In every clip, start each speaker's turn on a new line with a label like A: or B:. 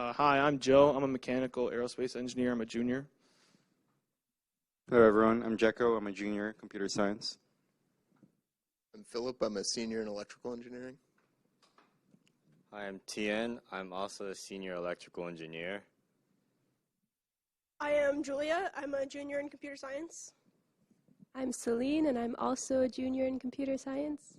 A: Hi, I'm Joe. I'm a mechanical aerospace engineer. I'm a junior.
B: Hello everyone, I'm Jekko. I'm a junior computer science.
C: I'm Philip. I'm a senior in electrical engineering.
D: Hi, I'm Tien. I'm also a senior electrical engineer.
E: I am Julia. I'm a junior in computer science.
F: I'm Celine, and I'm also a junior in computer science.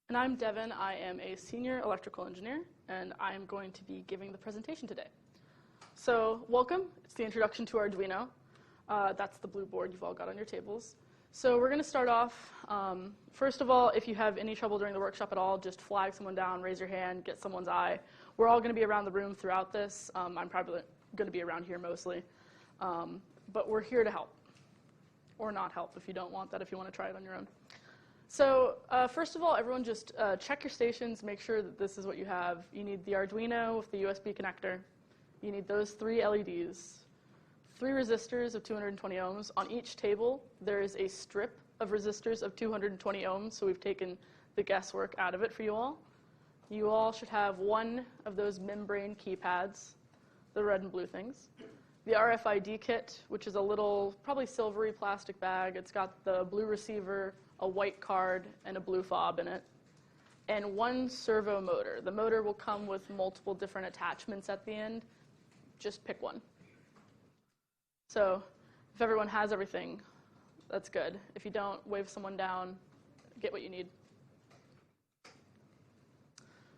G: And I'm Devin. I am a senior electrical engineer, and I'm going to be giving the presentation today. So welcome. It's the introduction to Arduino. That's the blue board you've all got on your tables. So we're going to start off. First of all, if you have any trouble during the workshop at all, just flag someone down, raise your hand, get someone's eye. We're all going to be around the room throughout this. I'm probably going to be around here mostly. But we're here to help. Or not help if you don't want that, if you want to try it on your own. So first of all, everyone just check your stations, make sure that this is what you have. You need the Arduino with the USB connector. You need those 3 LEDs, 3 resistors of 220 ohms. On each table, there is a strip of resistors of 220 ohms, so we've taken the guesswork out of it for you all. You all should have 1 of those membrane keypads, the red and blue things. The RFID kit, which is a little, probably silvery plastic bag. It's got the blue receiver, a white card, and a blue fob in it. And 1 servo motor. The motor will come with multiple different attachments at the end. Just pick one. So if everyone has everything, that's good. If you don't, wave someone down, get what you need.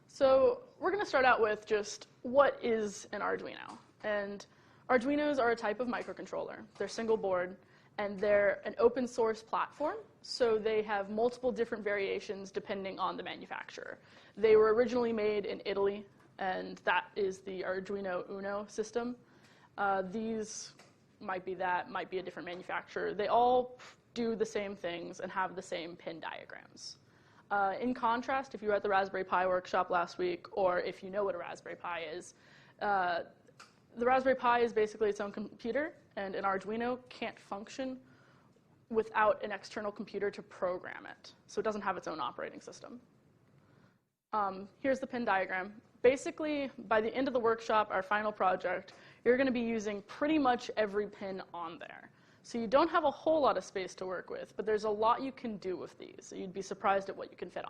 G: So we're going to start out with just what is an Arduino. And Arduinos are a type of microcontroller. They're single board, and they're an open source platform, so they have multiple different variations depending on the manufacturer. They were originally made in Italy, and that is the Arduino Uno system. These might be a different manufacturer. They all do the same things and have the same pin diagrams. In contrast, if you were at the Raspberry Pi workshop last week, or if you know what a Raspberry Pi is, the Raspberry Pi is basically its own computer, and an Arduino can't function without an external computer to program it. So it doesn't have its own operating system. Here's the pin diagram. Basically, by the end of the workshop, our final project, you're going to be using pretty much every pin on there. So you don't have a whole lot of space to work with, but there's a lot you can do with these. So you'd be surprised at what you can fit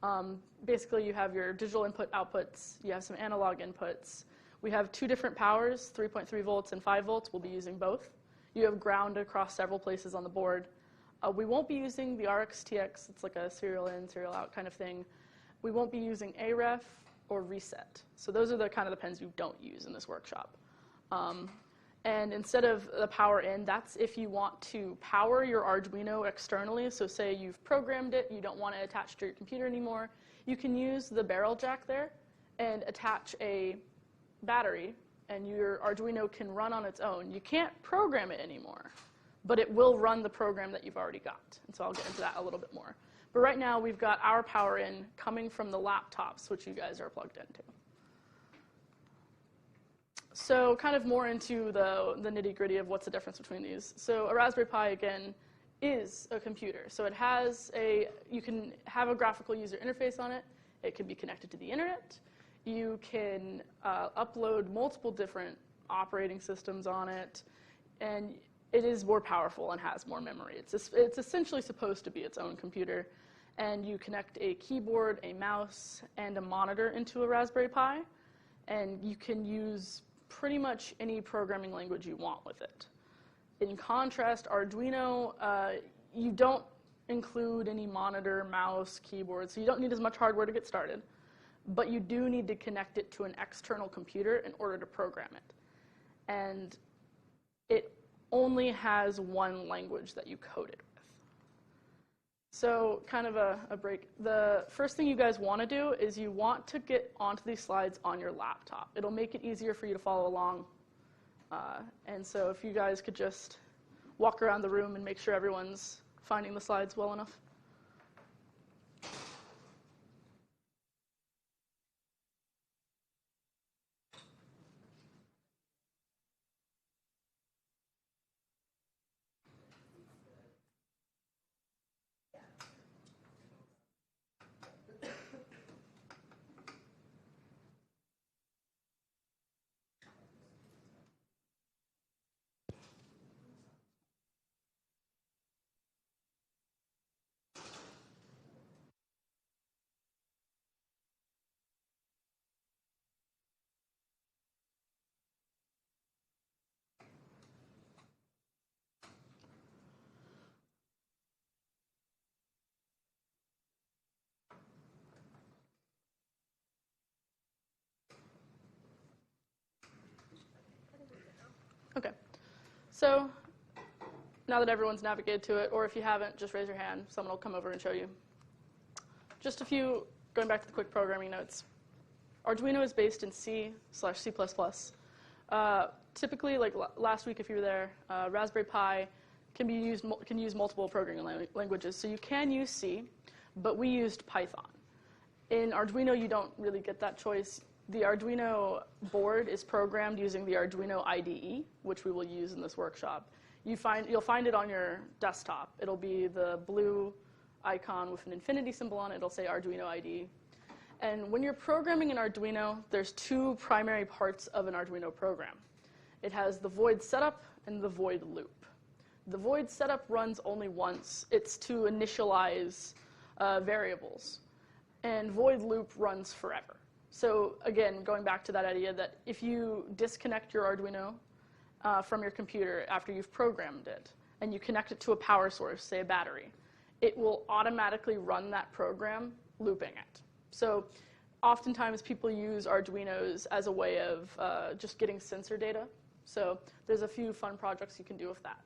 G: on. Basically, you have your digital input outputs. You have some analog inputs. We have 2 different powers, 3.3 volts and 5 volts. We'll be using both. You have ground across several places on the board. We won't be using the RX-TX. It's like a serial in, serial out kind of thing. We won't be using AREF or reset. So those are the kind of the pins you don't use in this workshop. And instead of the power in, that's if you want to power your Arduino externally. So say you've programmed it, you don't want to attach to your computer anymore. You can use the barrel jack there and attach a battery, and your Arduino can run on its own. You can't program it anymore, but it will run the program that you've already got. And so I'll get into that a little bit more. But right now, we've got our power in coming from the laptops, which you guys are plugged into. So kind of more into the nitty-gritty of what's the difference between these. So a Raspberry Pi, again, is a computer. So it has you can have a graphical user interface on it. It can be connected to the internet. You can upload multiple different operating systems on it, and it is more powerful and has more memory. It's essentially supposed to be its own computer, and you connect a keyboard, a mouse, and a monitor into a Raspberry Pi, and you can use pretty much any programming language you want with it. In contrast, Arduino, you don't include any monitor, mouse, keyboard, so you don't need as much hardware to get started. But you do need to connect it to an external computer in order to program it. And it only has 1 language that you code it with. So kind of a break. The first thing you guys want to do is you want to get onto these slides on your laptop. It'll make it easier for you to follow along. And so if you guys could just walk around the room and make sure everyone's finding the slides well enough. So now that everyone's navigated to it, or if you haven't, just raise your hand. Someone will come over and show you. Just a few, going back to the quick programming notes. Arduino is based in C/C++. Typically, like last week if you were there, Raspberry Pi can use multiple programming languages. So you can use C, but we used Python. In Arduino, you don't really get that choice. The Arduino board is programmed using the Arduino IDE, which we will use in this workshop. You'll find it on your desktop. It'll be the blue icon with an infinity symbol on it. It'll say Arduino IDE. And when you're programming an Arduino, there's two primary parts of an Arduino program. It has the void setup and the void loop. The void setup runs only once. It's to initialize variables. And void loop runs forever. So again, going back to that idea that if you disconnect your Arduino from your computer after you've programmed it, and you connect it to a power source, say a battery, it will automatically run that program looping it. So oftentimes people use Arduinos as a way of just getting sensor data. So there's a few fun projects you can do with that.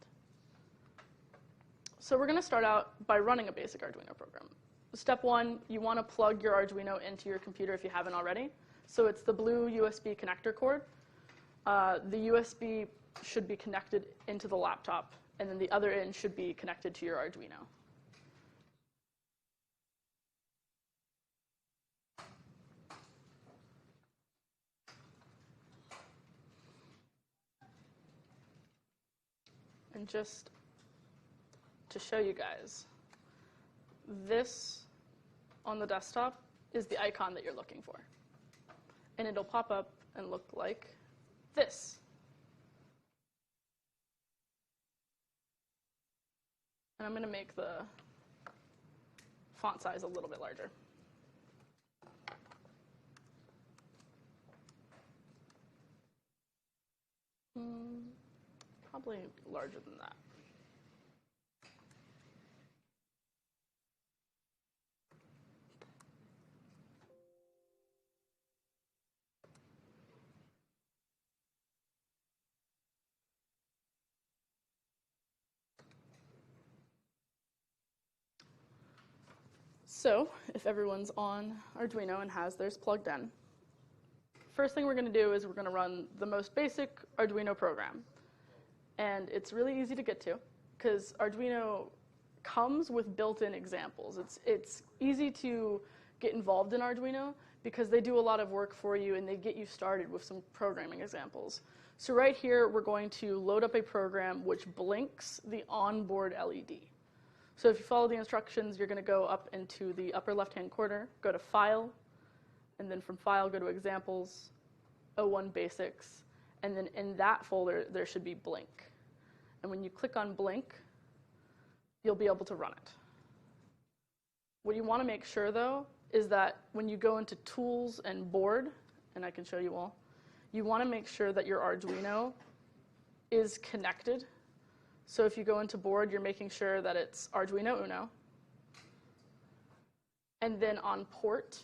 G: So we're going to start out by running a basic Arduino program. Step one, you want to plug your Arduino into your computer if you haven't already. So it's the blue USB connector cord. The USB should be connected into the laptop, and then the other end should be connected to your Arduino. And just to show you guys, this on the desktop is the icon that you're looking for. And it'll pop up and look like this. And I'm going to make the font size a little bit larger. Probably larger than that. So if everyone's on Arduino and has theirs plugged in, first thing we're going to do is we're going to run the most basic Arduino program. And it's really easy to get to because Arduino comes with built-in examples. It's easy to get involved in Arduino because they do a lot of work for you and they get you started with some programming examples. So right here, we're going to load up a program which blinks the onboard LED. So if you follow the instructions, you're going to go up into the upper left-hand corner, go to File, and then from File, go to Examples, O1 Basics, and then in that folder, there should be Blink. And when you click on Blink, you'll be able to run it. What you want to make sure, though, is that when you go into Tools and Board, and I can show you all, you want to make sure that your Arduino is connected. So if you go into Board, you're making sure that it's Arduino Uno. And then on Port,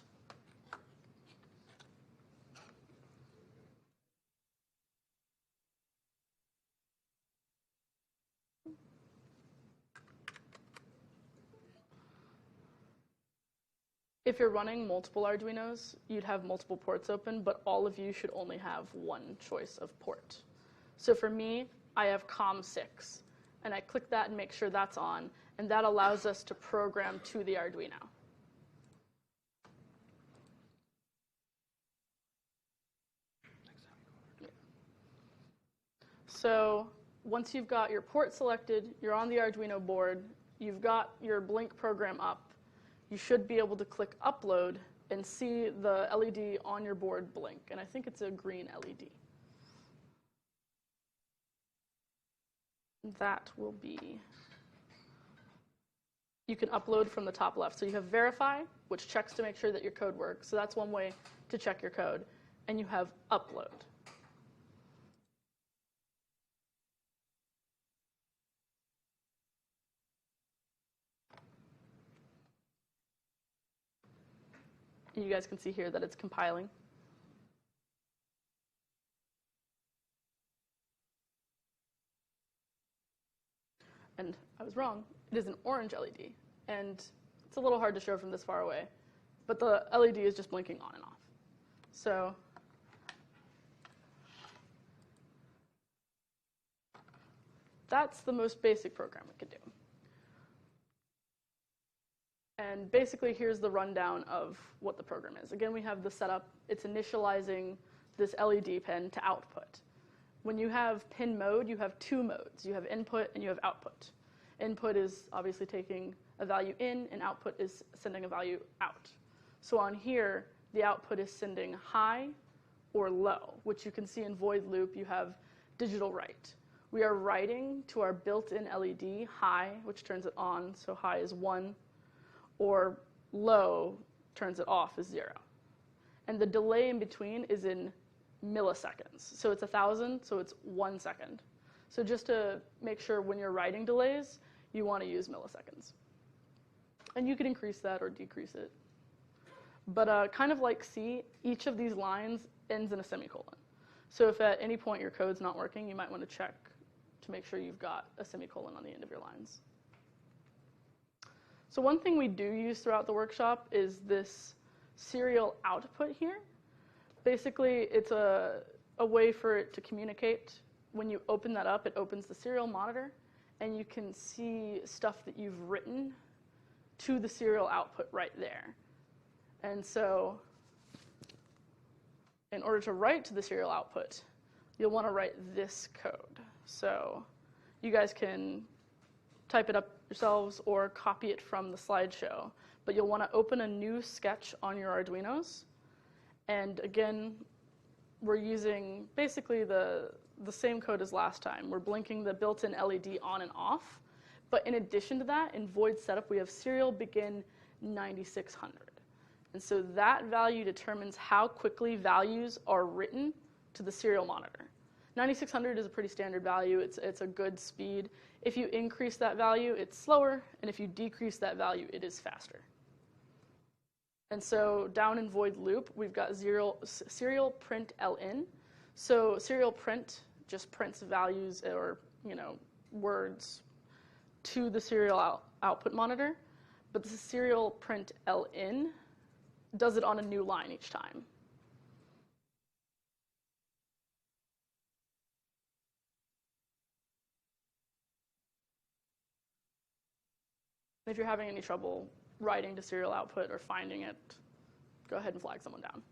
G: if you're running multiple Arduinos, you'd have multiple ports open, but all of you should only have one choice of port. So for me, I have COM6, and I click that and make sure that's on, and that allows us to program to the Arduino. So once you've got your port selected, you're on the Arduino board, you've got your Blink program up, you should be able to click Upload and see the LED on your board blink. And I think it's a green LED. That will be, you can upload from the top left. So you have Verify, which checks to make sure that your code works. So that's one way to check your code. And you have Upload. You guys can see here that it's compiling. And I was wrong. It is an orange LED. And it's a little hard to show from this far away, but the LED is just blinking on and off. So that's the most basic program we could do. And basically, here's the rundown of what the program is. Again, we have the setup. It's initializing this LED pin to output. When you have pin mode, you have two modes. You have input and you have output. Input is obviously taking a value in, and output is sending a value out. So on here, the output is sending high or low, which you can see in void loop. You have digital write. We are writing to our built-in LED high, which turns it on, so high is 1, or low turns it off as 0. And the delay in between is in milliseconds. So it's 1,000, so it's 1 second. So just to make sure when you're writing delays, you want to use milliseconds. And you can increase that or decrease it. But kind of like C, each of these lines ends in a semicolon. So if at any point your code's not working, you might want to check to make sure you've got a semicolon on the end of your lines. So one thing we do use throughout the workshop is this serial output here. Basically, it's a way for it to communicate. When you open that up, it opens the serial monitor, and you can see stuff that you've written to the serial output right there. And so in order to write to the serial output, you'll want to write this code. So you guys can type it up yourselves or copy it from the slideshow. But you'll want to open a new sketch on your Arduinos. And again, we're using basically the same code as last time. We're blinking the built-in LED on and off. But in addition to that, in void setup, we have serial begin 9600. And so that value determines how quickly values are written to the serial monitor. 9600 is a pretty standard value. It's a good speed. If you increase that value, it's slower. And if you decrease that value, it is faster. And so down in void loop, we've got serial print ln. So serial print just prints values or words to the serial output monitor. But the serial print ln does it on a new line each time. If you're having any trouble writing to serial output or finding it, go ahead and flag someone down.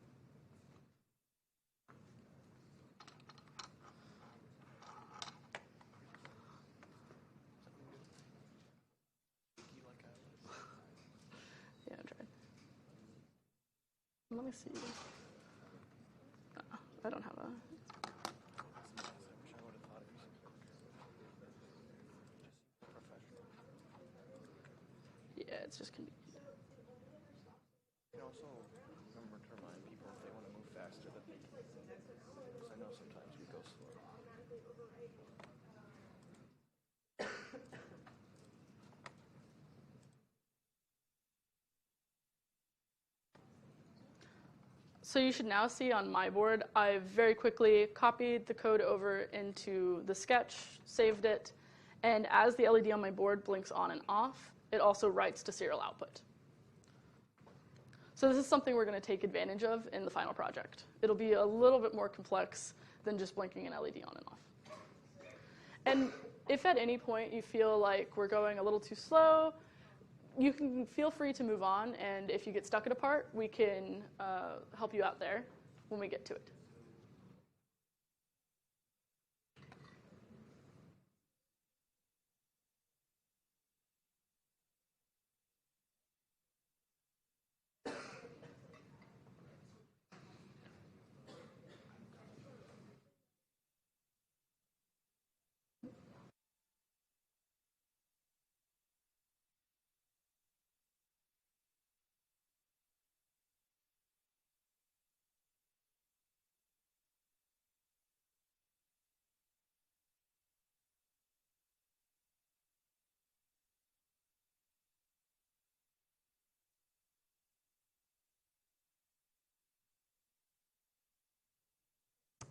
G: Yeah, I tried. Let me see. I don't have a... Yeah, it's just convenient.
A: You can also remember to remind people if they want to move faster that they can. Because I know sometimes we go slow.
G: So you should now see on my board, I've very quickly copied the code over into the sketch, saved it, and as the LED on my board blinks on and off, it also writes to serial output. So this is something we're going to take advantage of in the final project. It'll be a little bit more complex than just blinking an LED on and off. And if at any point you feel like we're going a little too slow, you can feel free to move on, and if you get stuck at a part, we can help you out there when we get to it.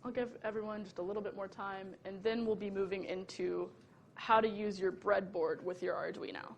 G: I'll give everyone just a little bit more time, and then we'll be moving into how to use your breadboard with your Arduino.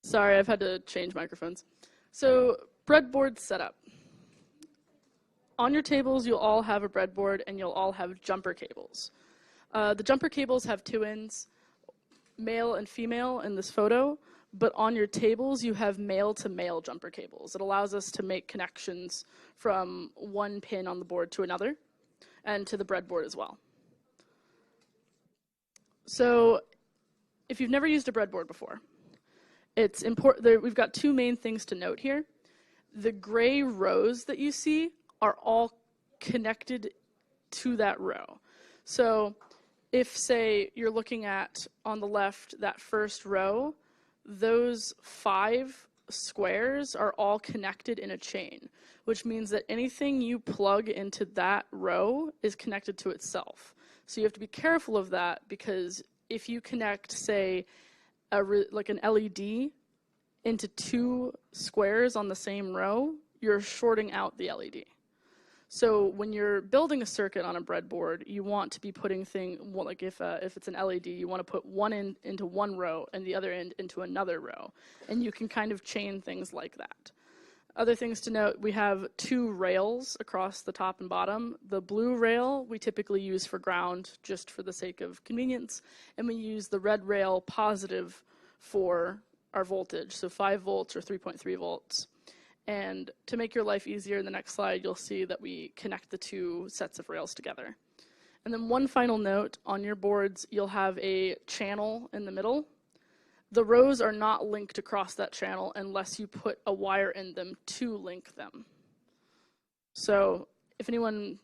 G: Sorry, I've had to change microphones. So, breadboard setup. On your tables, you'll all have a breadboard and you'll all have jumper cables. The jumper cables have two ends, male and female in this photo, but on your tables you have male to male jumper cables. It allows us to make connections from one pin on the board to another and to the breadboard as well. So, if you've never used a breadboard before, it's important. We've got two main things to note here. The gray rows that you see are all connected to that row. So if, say, you're looking at, on the left, that first row, those 5 squares are all connected in a chain, which means that anything you plug into that row is connected to itself. So you have to be careful of that, because if you connect, say, like an LED into 2 squares on the same row, you're shorting out the LED. So when you're building a circuit on a breadboard, you want to be putting well, like if it's an LED, you want to put one end into one row and the other end into another row. And you can kind of chain things like that. Other things to note, we have 2 rails across the top and bottom. The blue rail we typically use for ground, just for the sake of convenience, and we use the red rail positive for our voltage, so 5 volts or 3.3 volts. And to make your life easier, in the next slide you'll see that we connect the 2 sets of rails together. And then one final note, on your boards you'll have a channel in the middle. The rows are not linked across that channel unless you put a wire in them to link them. So if anyone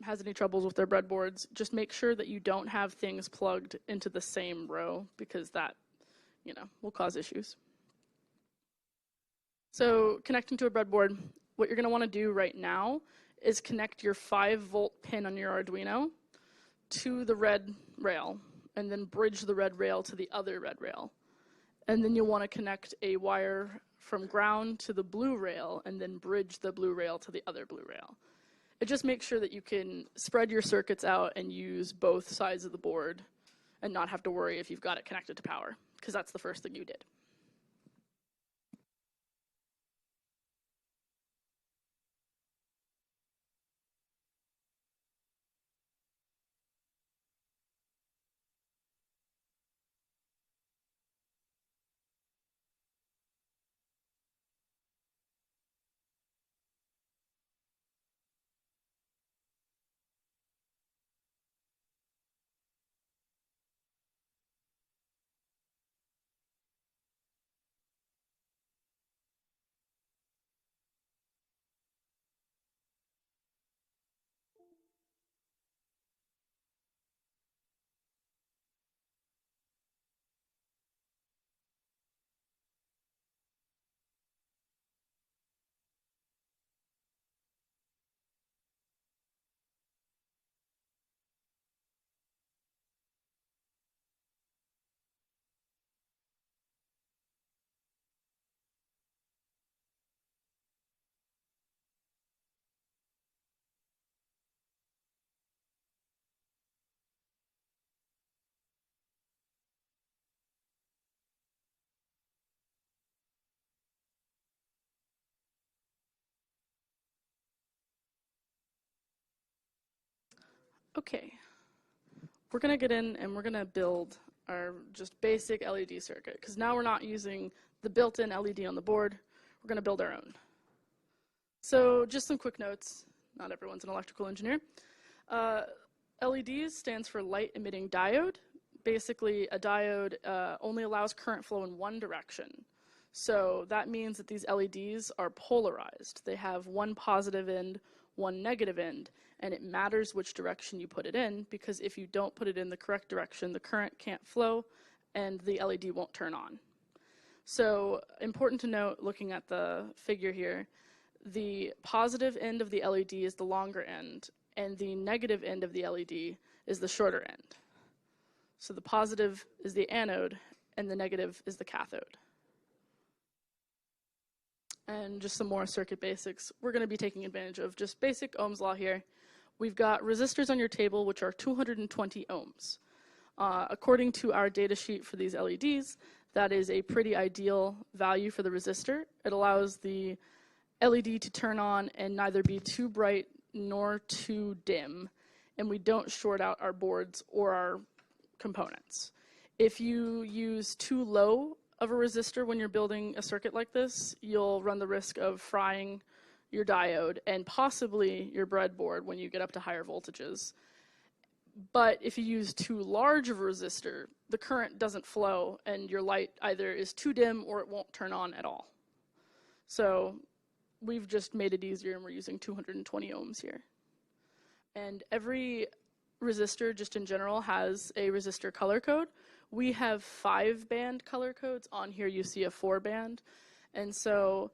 G: has any troubles with their breadboards, just make sure that you don't have things plugged into the same row, because that, will cause issues. So connecting to a breadboard, what you're going to want to do right now is connect your 5-volt pin on your Arduino to the red rail, and then bridge the red rail to the other red rail. And then you'll want to connect a wire from ground to the blue rail, and then bridge the blue rail to the other blue rail. It just makes sure that you can spread your circuits out and use both sides of the board and not have to worry if you've got it connected to power, because that's the first thing you did. Okay, we're going to get in and we're going to build our just basic LED circuit, because now we're not using the built-in LED on the board, we're going to build our own. So just some quick notes. Not everyone's an electrical engineer. LEDs stands for light emitting diode. Basically, a diode only allows current flow in one direction. So that means that these LEDs are polarized. They have one positive end, one negative end, and it matters which direction you put it in, because if you don't put it in the correct direction, the current can't flow and the LED won't turn on. So important to note, looking at the figure here, the positive end of the LED is the longer end, and the negative end of the LED is the shorter end. So the positive is the anode, and the negative is the cathode. And just some more circuit basics. We're going to be taking advantage of just basic Ohm's law here. We've got resistors on your table, which are 220 ohms. According to our data sheet for these LEDs, that is a pretty ideal value for the resistor. It allows the LED to turn on and neither be too bright nor too dim, and we don't short out our boards or our components. If you use too low of a resistor when you're building a circuit like this, you'll run the risk of frying your diode and possibly your breadboard when you get up to higher voltages. But if you use too large of a resistor, the current doesn't flow and your light either is too dim or it won't turn on at all. So we've just made it easier and we're using 220 ohms here. And every resistor, just in general, has a resistor color code. We have 5-band color codes. On here you see a 4-band. And so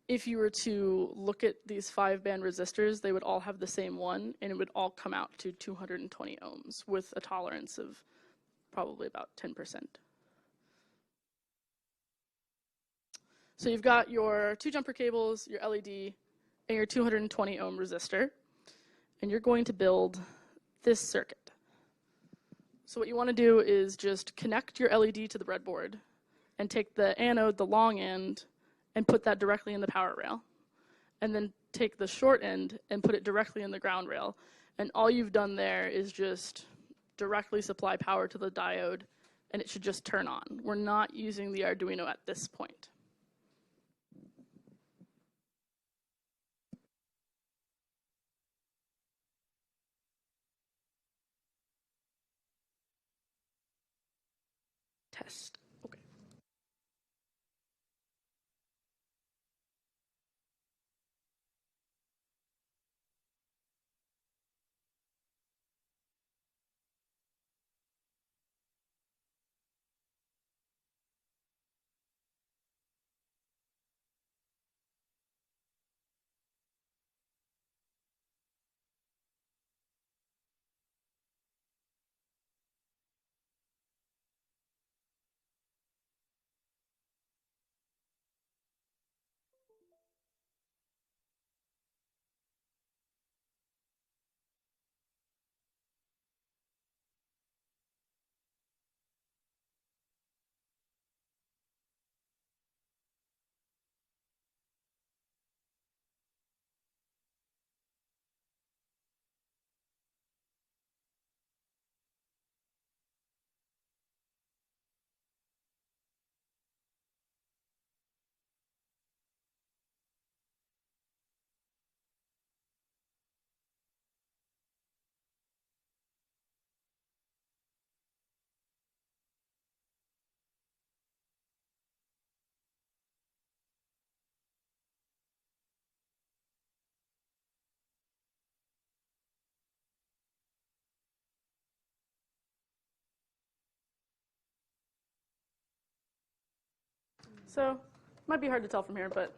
G: if you were to look at these 5-band resistors, they would all have the same one, and it would all come out to 220 ohms with a tolerance of probably about 10%. So you've got your 2 jumper cables, your LED, and your 220 ohm resistor, and you're going to build this circuit. So what you want to do is just connect your LED to the breadboard and take the anode, the long end, and put that directly in the power rail. And then take the short end and put it directly in the ground rail. And all you've done there is just directly supply power to the diode, and it should just turn on. We're not using the Arduino at this point. Test. Okay. So, it might be hard to tell from here, but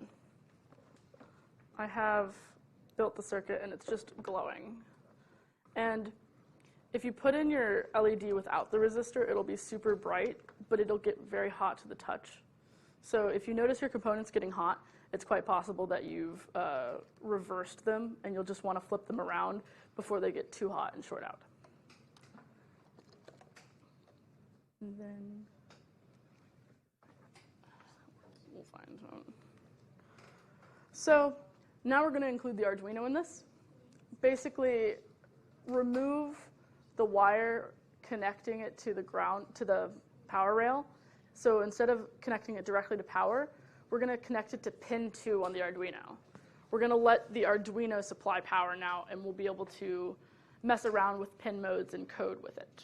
G: I have built the circuit and it's just glowing. And if you put in your LED without the resistor, it'll be super bright, but it'll get very hot to the touch. So if you notice your components getting hot, it's quite possible that you've reversed them, and you'll just want to flip them around before they get too hot and short out. And then we'll find one. So now we're going to include the Arduino in this. Basically, remove the wire connecting it to the ground, to the power rail. So instead of connecting it directly to power, we're going to connect it to pin 2 on the Arduino. we're going to let the Arduino supply power now, and we'll be able to mess around with pin modes and code with it.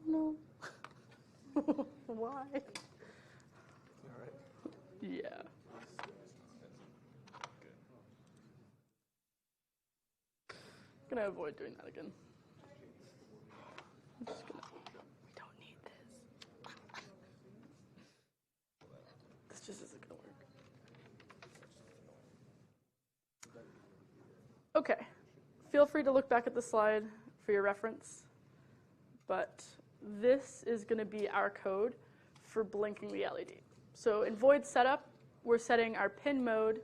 G: No. Why? Yeah. I'm gonna avoid doing that again. I'm just gonna, we don't need this. This just isn't gonna work. Okay. Feel free to look back at the slide for your reference, but this is going to be our code for blinking the LED. So in void setup, we're setting our pin mode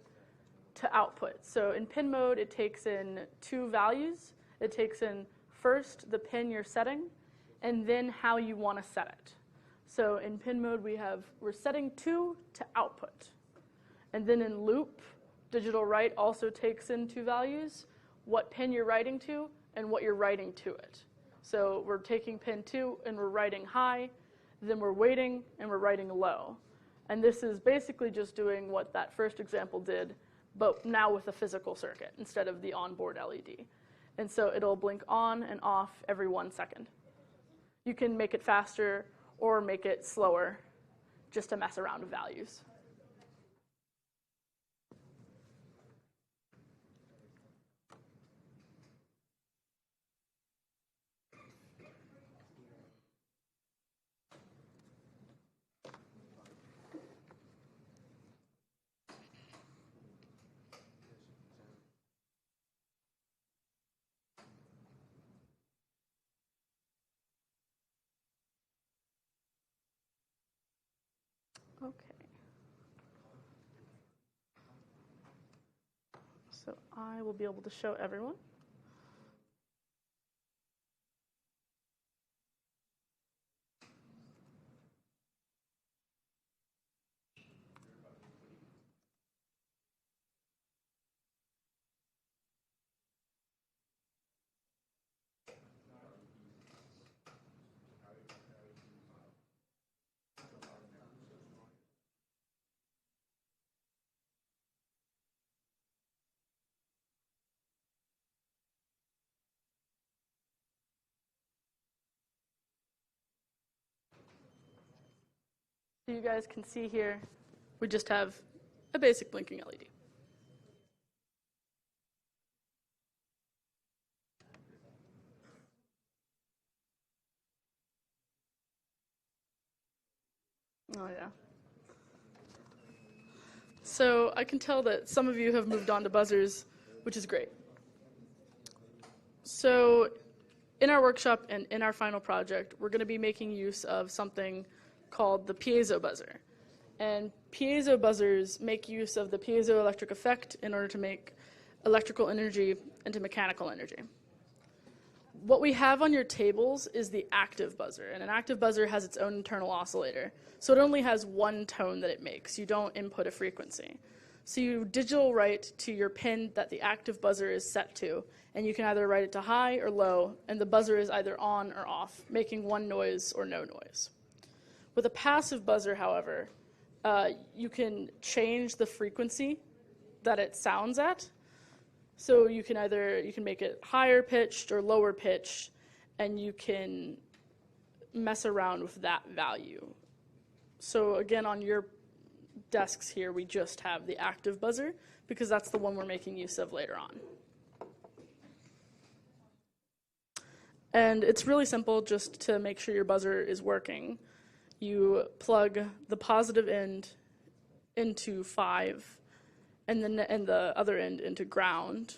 G: to output. So in pin mode, it takes in two values. It takes in first the pin you're setting, and then how you want to set it. So in pin mode, we're setting to output. And then in loop, digital write also takes in two values, what pin you're writing to and what you're writing to it. So we're taking pin 2 and we're writing high, then we're waiting and we're writing low. And this is basically just doing what that first example did, but now with a physical circuit instead of the onboard LED. And so it'll blink on and off every 1 second. You can make it faster or make it slower just to mess around with values. Okay. So I will be able to show everyone. So you guys can see here, we just have a basic blinking LED. Oh yeah. So I can tell that some of you have moved on to buzzers, which is great. So in our workshop and in our final project, we're going to be making use of something called the piezo buzzer. And piezo buzzers make use of the piezoelectric effect in order to make electrical energy into mechanical energy. What we have on your tables is the active buzzer, and an active buzzer has its own internal oscillator. So it only has one tone that it makes. You don't input a frequency. So you digital write to your pin that the active buzzer is set to, and you can either write it to high or low, and the buzzer is either on or off, making one noise or no noise. With a passive buzzer, however, you can change the frequency that it sounds at. So you can make it higher pitched or lower pitched, and you can mess around with that value. So again, on your desks here, we just have the active buzzer because that's the one we're making use of later on. And it's really simple just to make sure your buzzer is working. You plug the positive end into 5 and the other end into ground,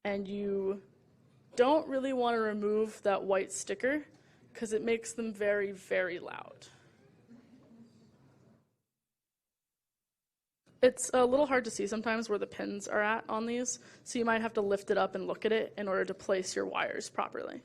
G: and you don't really want to remove that white sticker because it makes them very, very loud. It's a little hard to see sometimes where the pins are at on these, so you might have to lift it up and look at it in order to place your wires properly.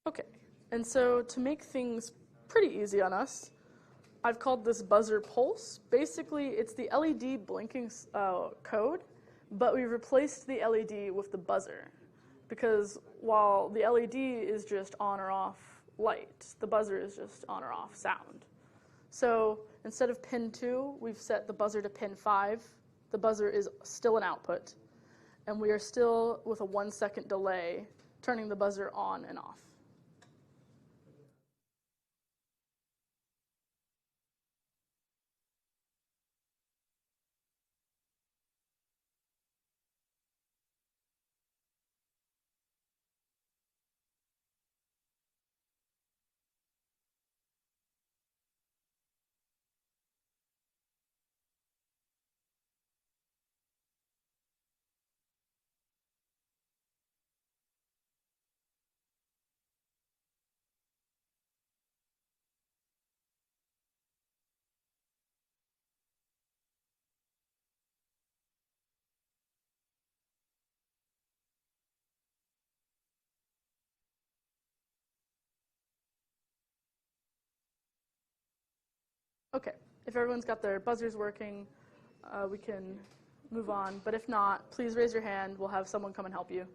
G: Okay, and so to make things pretty easy on us, I've called this buzzer pulse. Basically, it's the LED blinking code, but we replaced the LED with the buzzer, because while the LED is just on or off light, the buzzer is just on or off sound. So instead of pin 2, we've set the buzzer to pin 5. The buzzer is still an output, and we are still, with a 1-second delay, turning the buzzer on and off. Okay, if everyone's got their buzzers working, we can move on. But if not, please raise your hand. We'll have someone come and help you.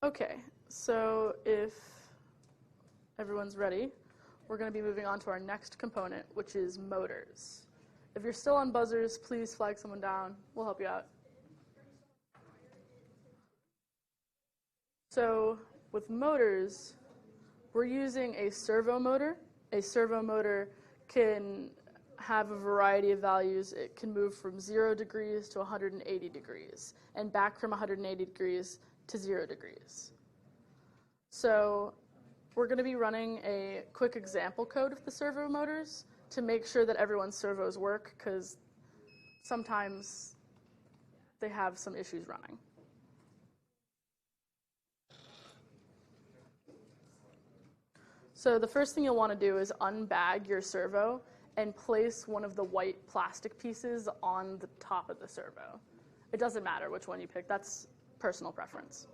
G: Okay, so if everyone's ready, we're going to be moving on to our next component, which is motors. If you're still on buzzers, please flag someone down. We'll help you out. So with motors, we're using a servo motor. A servo motor can have a variety of values. It can move from 0 degrees to 180 degrees, and back from 180 degrees to 0 degrees. So we're going to be running a quick example code of the servo motors to make sure that everyone's servos work, because sometimes they have some issues running. So the first thing you'll want to do is unbag your servo and place one of the white plastic pieces on the top of the servo. It doesn't matter which one you pick. That's personal preference.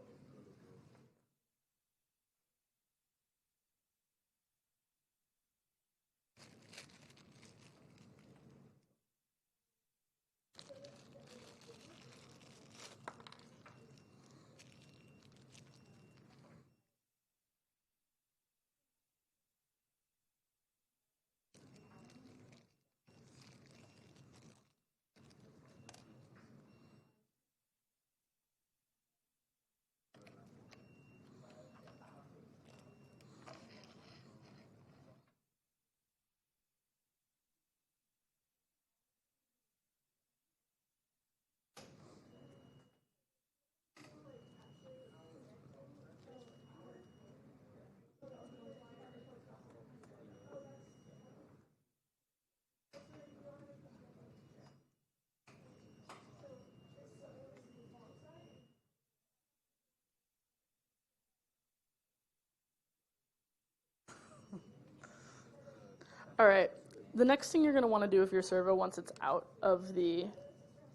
G: All right, the next thing you're going to want to do with your servo once it's out of the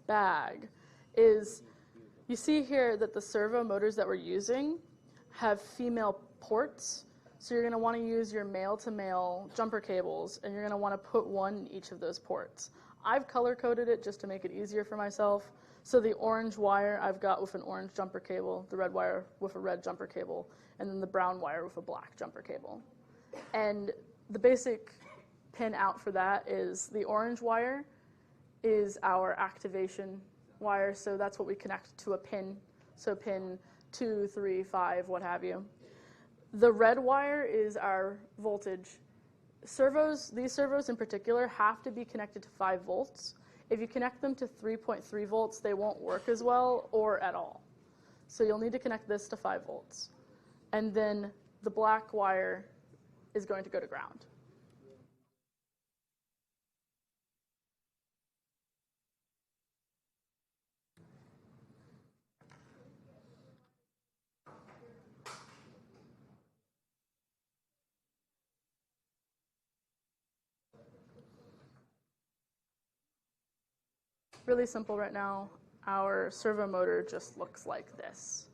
G: bag is, you see here that the servo motors that we're using have female ports. So you're going to want to use your male-to-male jumper cables, and you're going to want to put one in each of those ports. I've color-coded it just to make it easier for myself. So the orange wire I've got with an orange jumper cable, the red wire with a red jumper cable, and then the brown wire with a black jumper cable. And the basic pin out for that is the orange wire is our activation wire, so that's what we connect to a pin, so pin 2, 3, 5, what have you. The red wire is our voltage. Servos, these servos in particular, have to be connected to 5 volts. If you connect them to 3.3 volts, they won't work as well or at all. So you'll need to connect this to 5 volts. And then the black wire is going to go to ground. Really simple right now. Our servo motor just looks like this.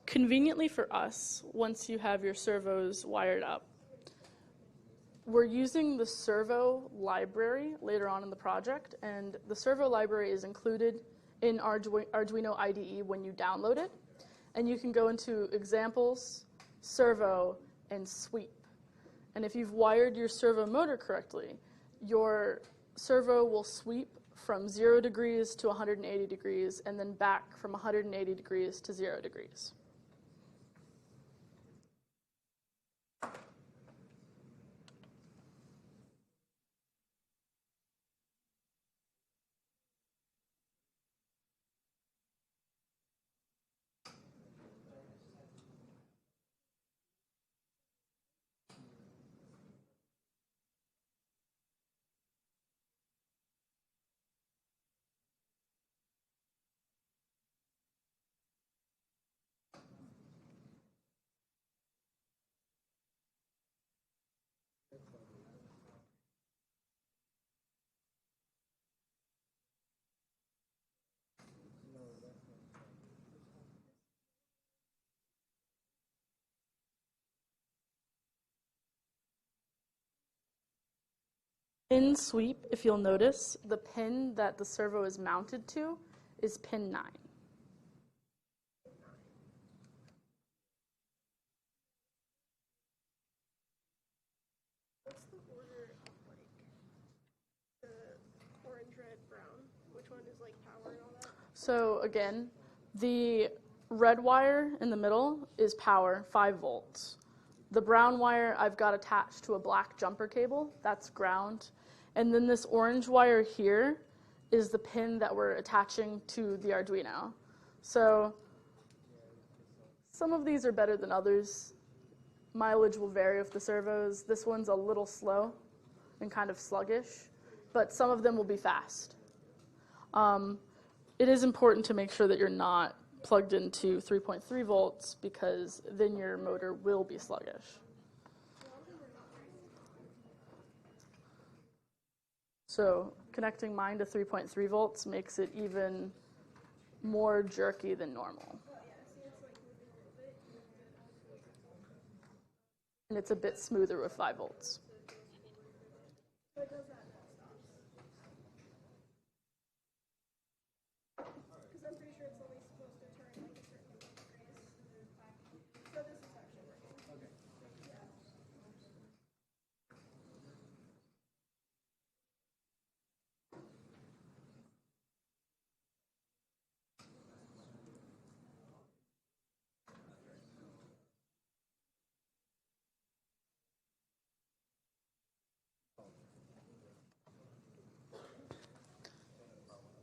G: Conveniently for us, once you have your servos wired up, we're using the servo library later on in the project, and the servo library is included in Arduino IDE when you download it. And you can go into examples, servo, and sweep. And if you've wired your servo motor correctly, your servo will sweep from 0 degrees to 180 degrees, and then back from 180 degrees to 0 degrees. In sweep, if you'll notice, the pin that the servo is mounted to is pin 9.
E: What's the order of, like, the orange, red, brown? Which one is, like, power and all that?
G: So again, the red wire in the middle is power, 5 volts. The brown wire I've got attached to a black jumper cable, that's ground. And then this orange wire here is the pin that we're attaching to the Arduino. So some of these are better than others. Mileage will vary with the servos. This one's a little slow and kind of sluggish, but some of them will be fast. It is important to make sure that you're not plugged into 3.3 volts because then your motor will be sluggish. So connecting mine to 3.3 volts makes it even more jerky than normal. And it's a bit smoother with 5 volts.
E: Because I'm pretty sure it's only supposed to turn like a certain degrees. So this is actually working. Okay. Yeah.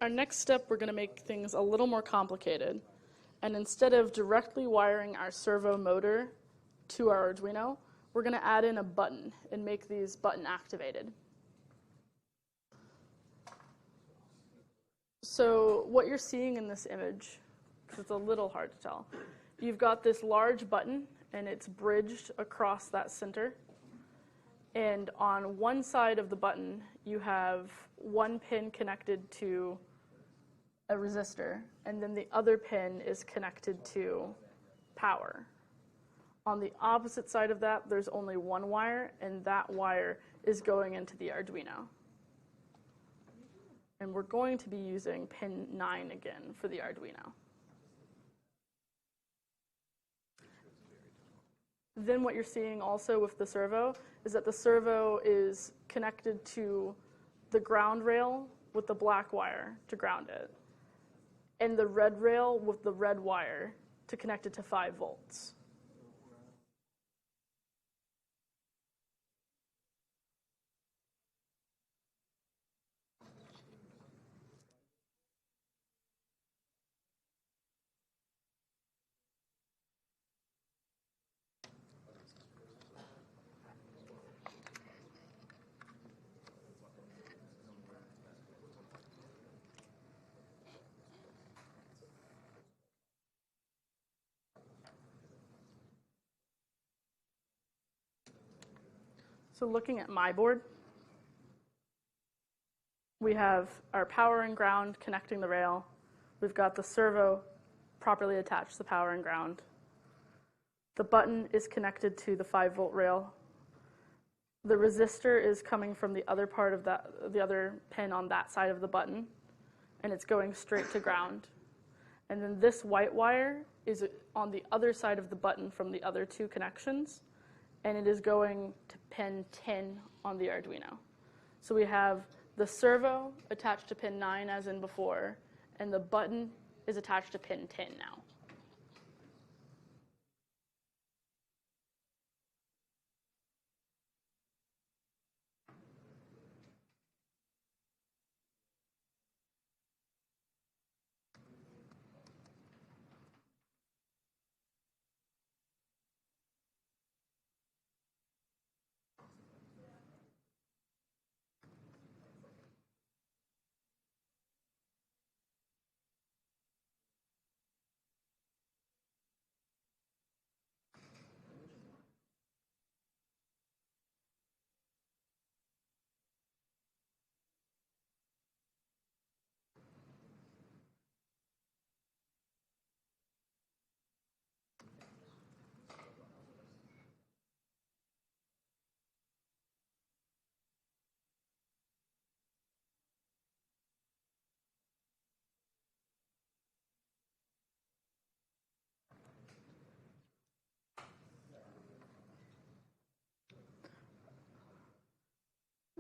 G: Our next step, we're going to make things a little more complicated. And instead of directly wiring our servo motor to our Arduino, we're going to add in a button and make these button activated. So what you're seeing in this image, because it's a little hard to tell, you've got this large button, and it's bridged across that center. And on one side of the button, you have one pin connected to a resistor, and then the other pin is connected to power. On the opposite side of that, there's only one wire, and that wire is going into the Arduino. And we're going to be using pin 9 again for the Arduino. Then what you're seeing also with the servo is that the servo is connected to the ground rail with the black wire to ground it, and the red rail with the red wire to connect it to 5 volts. So looking at my board, we have our power and ground connecting the rail. We've got the servo properly attached to the power and ground. The button is connected to the 5-volt rail. The resistor is coming from the other part of the other pin on that side of the button, and it's going straight to ground. And then this white wire is on the other side of the button from the other 2 connections, and it is going to pin 10 on the Arduino. So we have the servo attached to pin 9 as in before, and the button is attached to pin 10 now.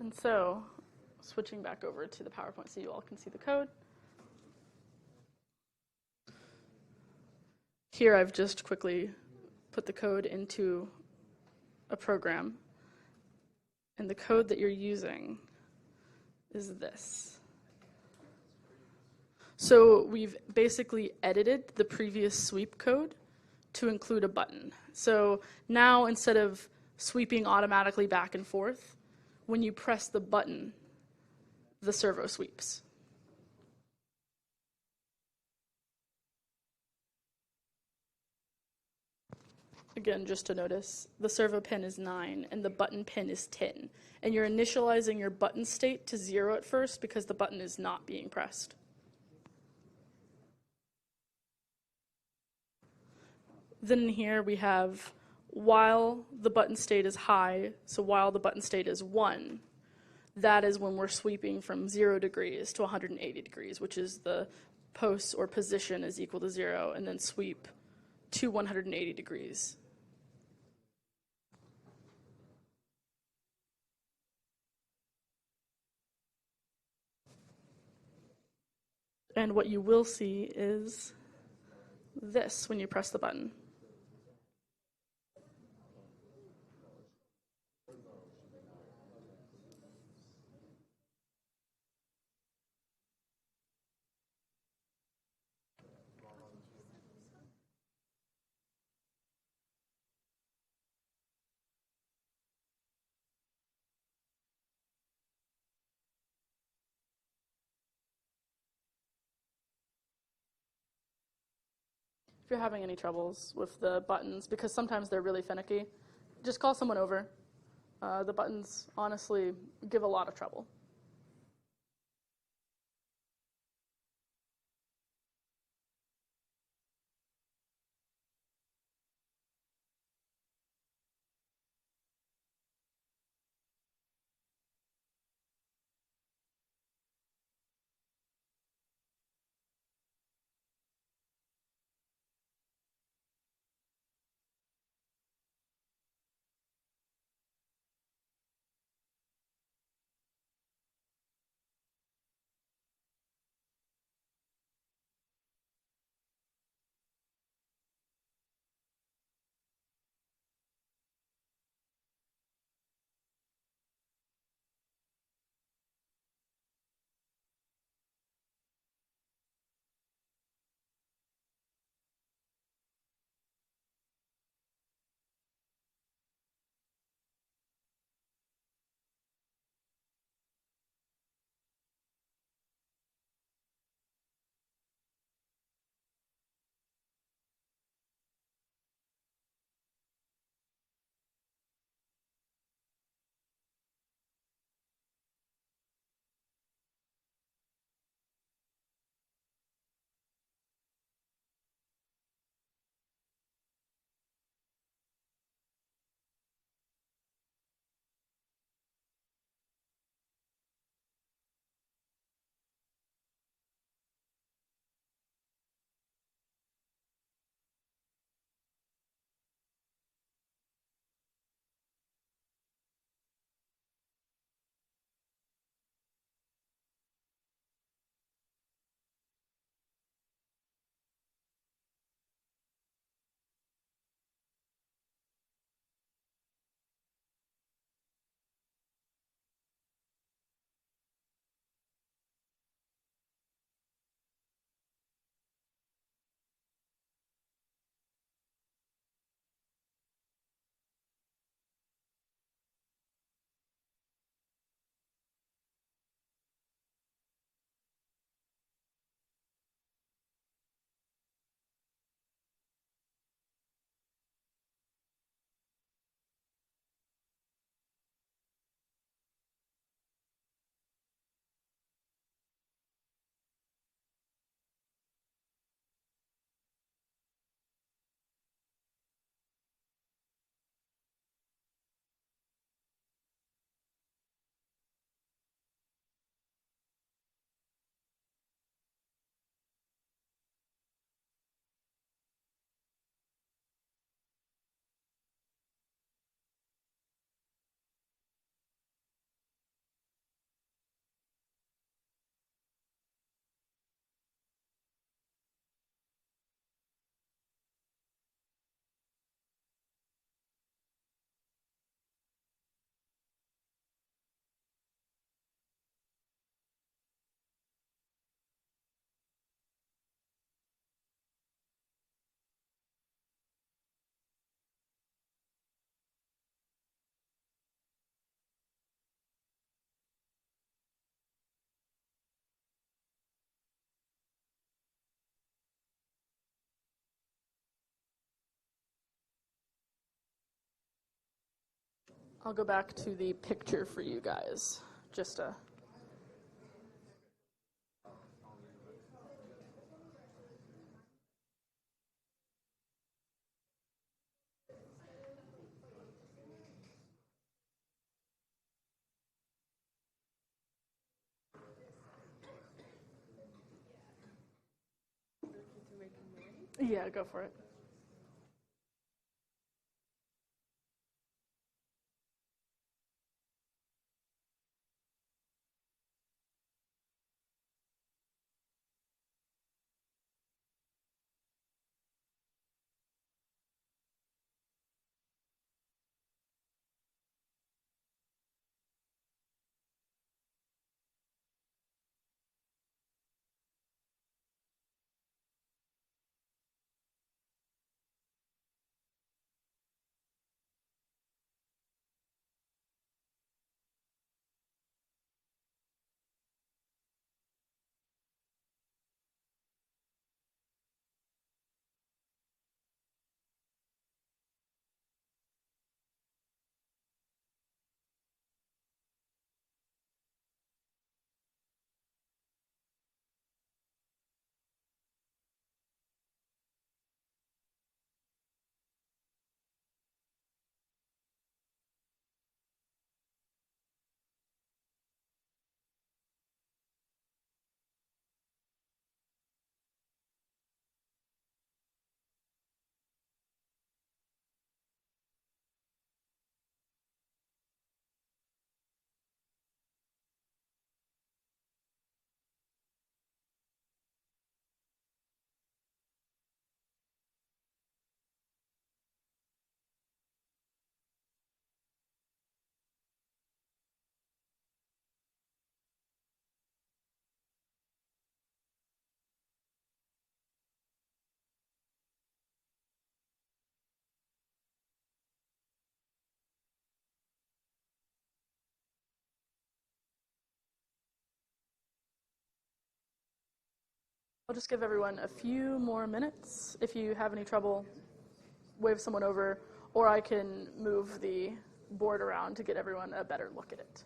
G: And so, switching back over to the PowerPoint so you all can see the code. Here I've just quickly put the code into a program. And the code that you're using is this. So we've basically edited the previous sweep code to include a button. So now instead of sweeping automatically back and forth, when you press the button, the servo sweeps. Again, just to notice, the servo pin is 9 and the button pin is 10. And you're initializing your button state to 0 at first because the button is not being pressed. Then here we have while the button state is high, so while the button state is 1, that is when we're sweeping from 0 degrees to 180 degrees, which is the post or position is equal to 0, and then sweep to 180 degrees. And what you will see is this when you press the button. if you're having any troubles with the buttons, because sometimes they're really finicky, just call someone over. The buttons honestly give a lot of trouble. I'll go back to the picture for you guys. Just a yeah, go for it. I'll just give everyone a few more minutes. If you have any trouble, wave someone over, or I can move the board around to get everyone a better look at it.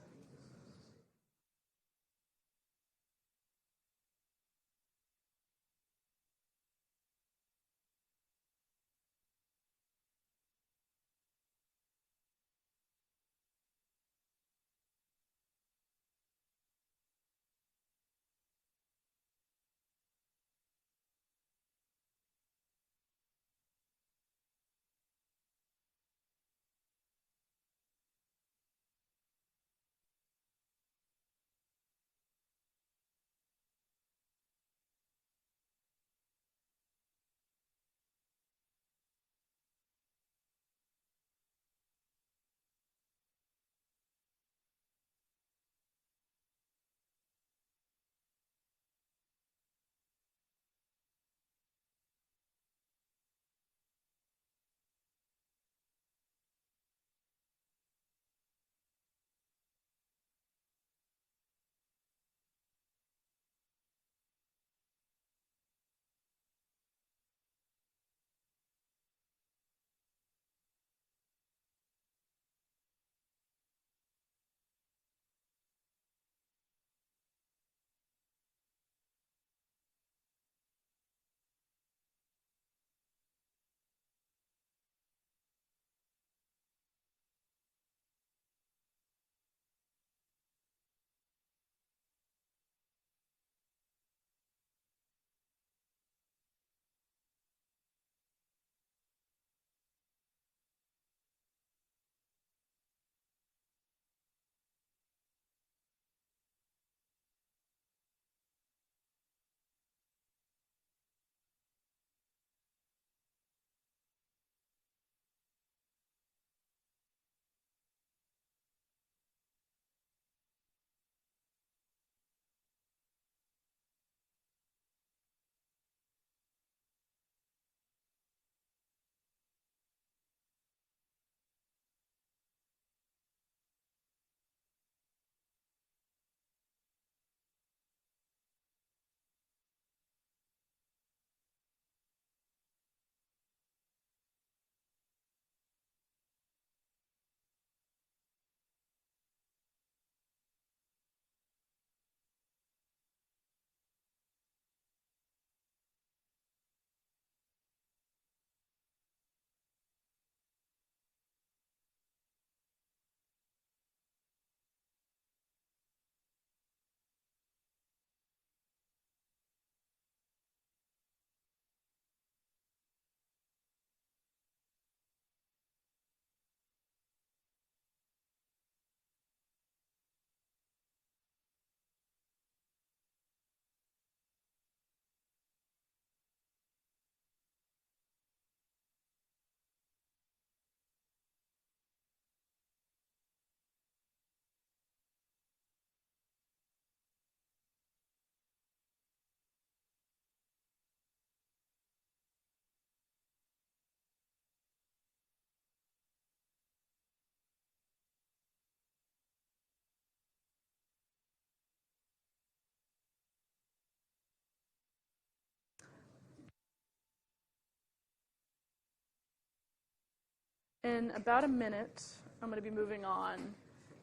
G: In about a minute, I'm going to be moving on.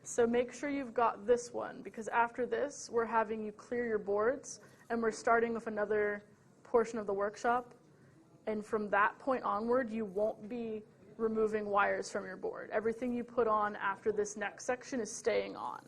G: So make sure you've got this one, because after this, we're having you clear your boards, and we're starting with another portion of the workshop. And from that point onward, you won't be removing wires from your board. Everything you put on after this next section is staying on.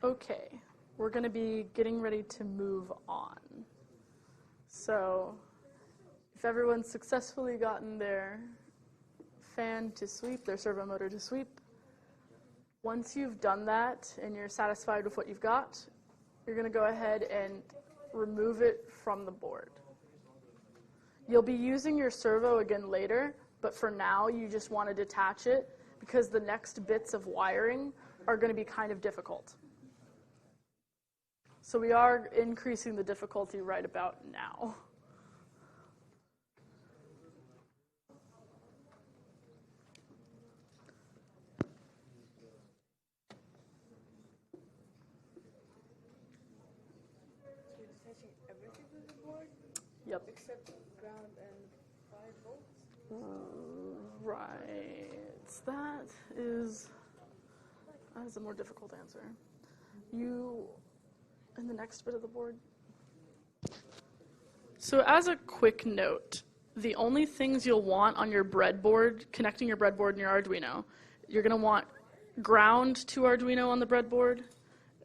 G: Okay, we're going to be getting ready to move on. So, if everyone's successfully gotten their fan to sweep, their servo motor to sweep, once you've done that and you're satisfied with what you've got, you're going to go ahead and remove it from the board. You'll be using your servo again later, but for now you just want to detach it because the next bits of wiring are going to be kind of difficult. So we are increasing the difficulty right about now. Yep.
E: Except ground and 5 volts?
G: Right. That is a more difficult answer. In the next bit of the board. So as a quick note, the only things you'll want on your breadboard, connecting your breadboard and your Arduino, you're going to want ground to Arduino on the breadboard.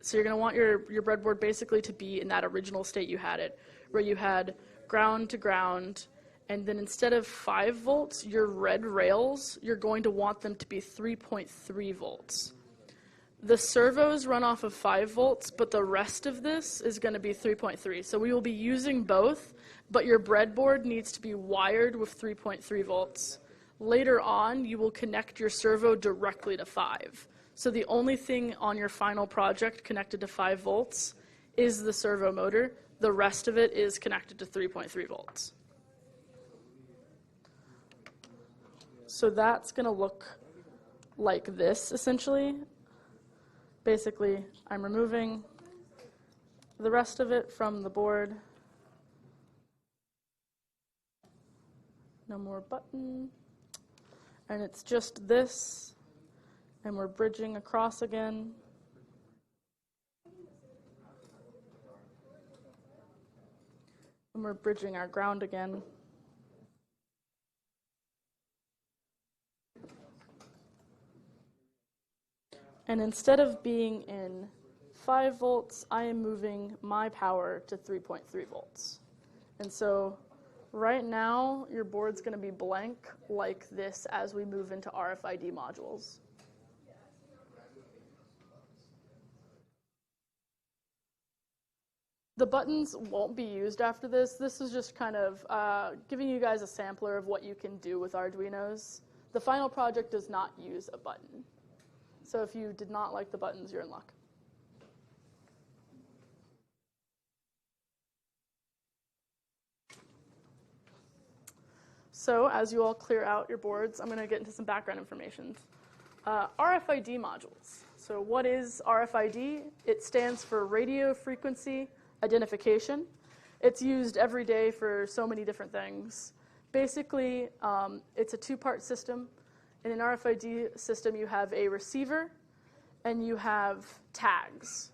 G: So you're going to want your breadboard basically to be in that original state you had it, where you had ground to ground, and then instead of 5 volts, your red rails, you're going to want them to be 3.3 volts. The servos run off of 5 volts, but the rest of this is going to be 3.3. So we will be using both, but your breadboard needs to be wired with 3.3 volts. Later on, you will connect your servo directly to 5. So the only thing on your final project connected to 5 volts is the servo motor. The rest of it is connected to 3.3 volts. So that's going to look like this, essentially. Basically, I'm removing the rest of it from the board. No more button. And it's just this, and we're bridging across again. And we're bridging our ground again. And instead of being in 5 volts, I am moving my power to 3.3 volts. And so right now, your board's going to be blank like this as we move into RFID modules. The buttons won't be used after this. This is just kind of giving you guys a sampler of what you can do with Arduinos. The final project does not use a button. So if you did not like the buttons, you're in luck. So as you all clear out your boards, I'm going to get into some background information. RFID modules. So what is RFID? It stands for radio frequency identification. It's used every day for so many different things. Basically, it's a 2-part system. In an RFID system, you have a receiver and you have tags.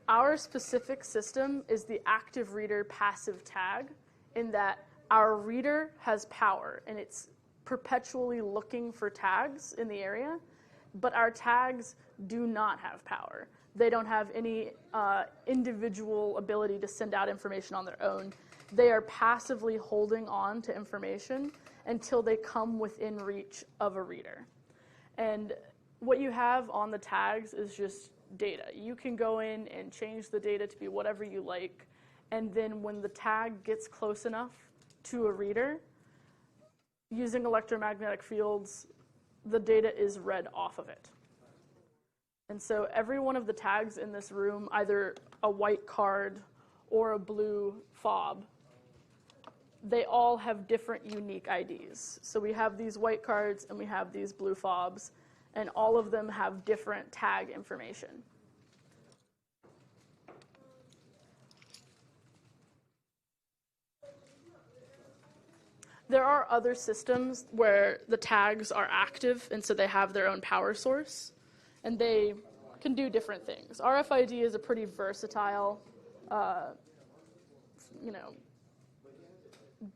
G: Our specific system is the active reader passive tag, in that our reader has power and it's perpetually looking for tags in the area, but our tags do not have power. They don't have any individual ability to send out information on their own. They are passively holding on to information until they come within reach of a reader. And what you have on the tags is just data. You can go in and change the data to be whatever you like, and then when the tag gets close enough to a reader, using electromagnetic fields, the data is read off of it. And so every one of the tags in this room, either a white card or a blue fob, they all have different unique IDs. So we have these white cards and we have these blue fobs, and all of them have different tag information. There are other systems where the tags are active, and so they have their own power source, and they can do different things. RFID is a pretty versatile,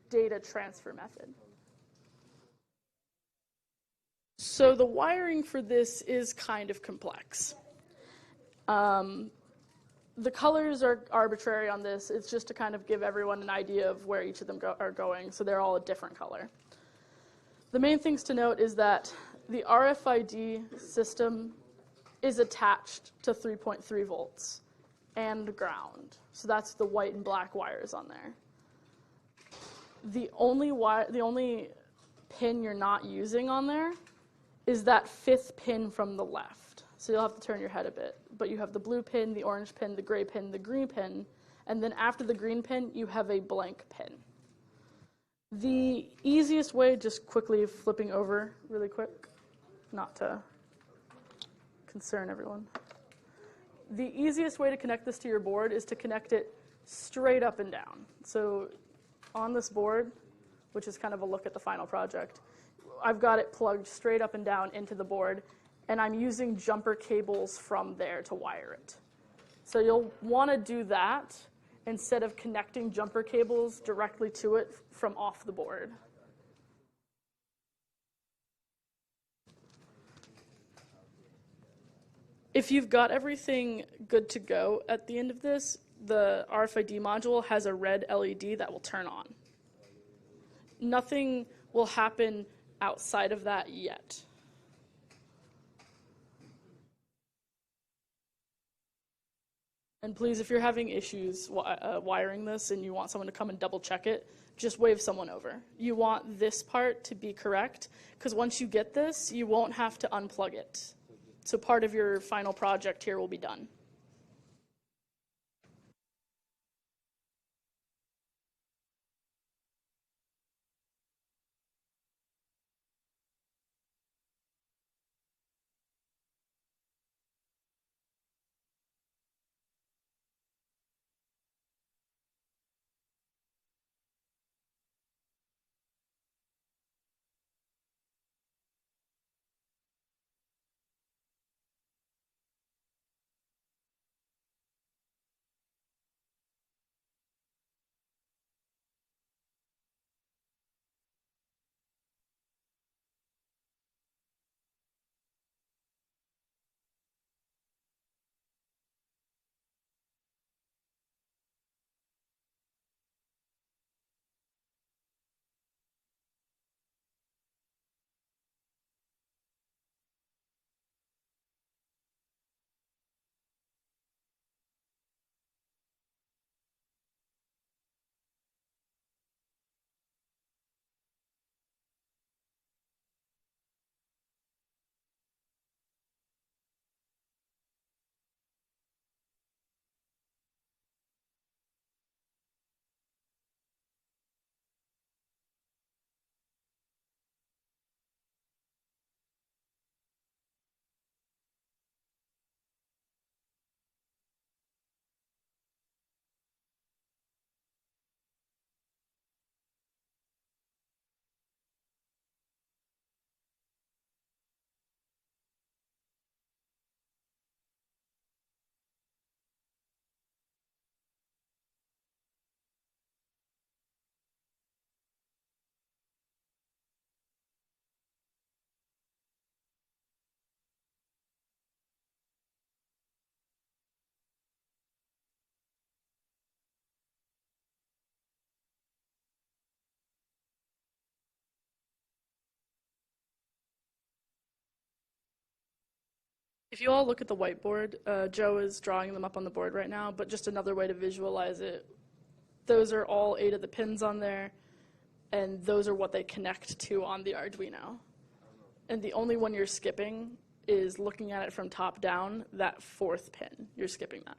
G: data transfer method. So the wiring for this is kind of complex. The colors are arbitrary on this. It's just to kind of give everyone an idea of where each of them are going, so they're all a different color. The main things to note is that the RFID system is attached to 3.3 volts and ground. So that's the white and black wires on there. The only pin you're not using on there is that 5th pin from the left. So you'll have to turn your head a bit. But you have the blue pin, the orange pin, the gray pin, the green pin, and then after the green pin, you have a blank pin. The easiest way, just quickly flipping over really quick, not to concern everyone. The easiest way to connect this to your board is to connect it straight up and down. So on this board, which is kind of a look at the final project, I've got it plugged straight up and down into the board, and I'm using jumper cables from there to wire it. So you'll want to do that instead of connecting jumper cables directly to it from off the board. If you've got everything good to go at the end of this, the RFID module has a red LED that will turn on. Nothing will happen outside of that yet. And please, if you're having issues wiring this and you want someone to come and double check it, just wave someone over. You want this part to be correct, because once you get this, you won't have to unplug it. So part of your final project here will be done. If you all look at the whiteboard, Joe is drawing them up on the board right now, but just another way to visualize it, those are all 8 of the pins on there, and those are what they connect to on the Arduino. And the only one you're skipping is looking at it from top down, that 4th pin. You're skipping that.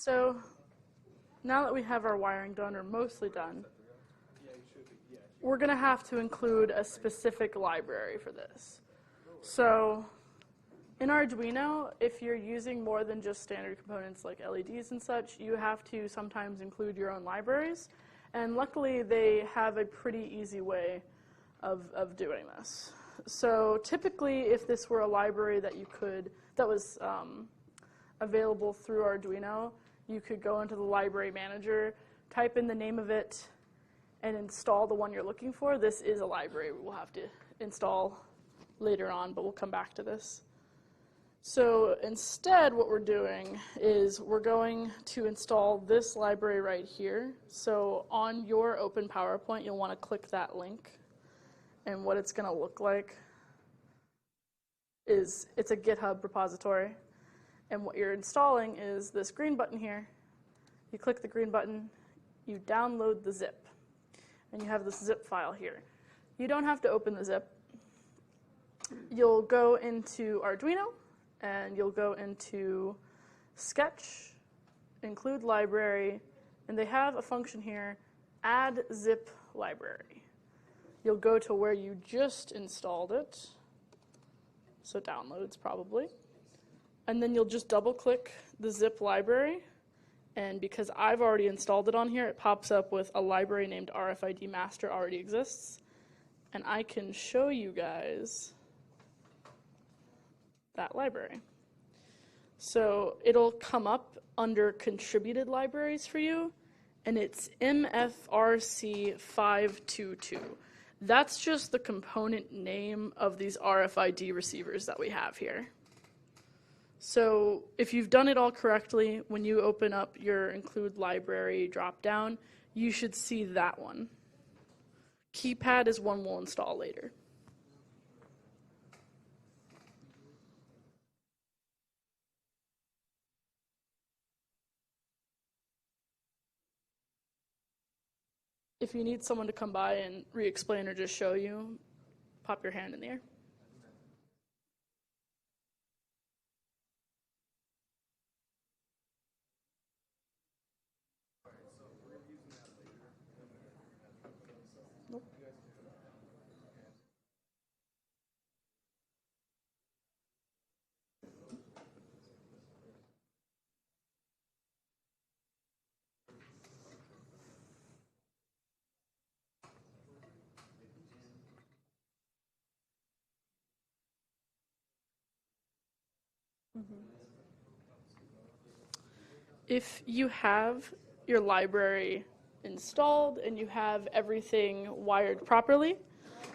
G: So now that we have our wiring done, or mostly done, we're going to have to include a specific library for this. So in Arduino, if you're using more than just standard components like LEDs and such, you have to sometimes include your own libraries. And luckily, they have a pretty easy way of doing this. So typically, if this were a library that was available through Arduino, you could go into the library manager, type in the name of it, and install the one you're looking for. This is a library we'll have to install later on, but we'll come back to this. So instead, what we're doing is we're going to install this library right here. So on your open PowerPoint, you'll want to click that link. And what it's going to look like is it's a GitHub repository. And what you're installing is this green button here. You click the green button, you download the zip. And you have this zip file here. You don't have to open the zip. You'll go into Arduino, and you'll go into Sketch, include library, and they have a function here, add zip library. You'll go to where you just installed it, so downloads probably, and then you'll just double click the zip library, and because I've already installed it on here, it pops up with a library named RFID master already exists, and I can show you guys that library. So it'll come up under contributed libraries for you, and it's MFRC522. That's just the component name of these RFID receivers that we have here. So if you've done it all correctly, when you open up your include library dropdown, you should see that one. Keypad is one we'll install later. If you need someone to come by and re-explain or just show you, pop your hand in the air. Nope. If you have your library installed and you have everything wired properly,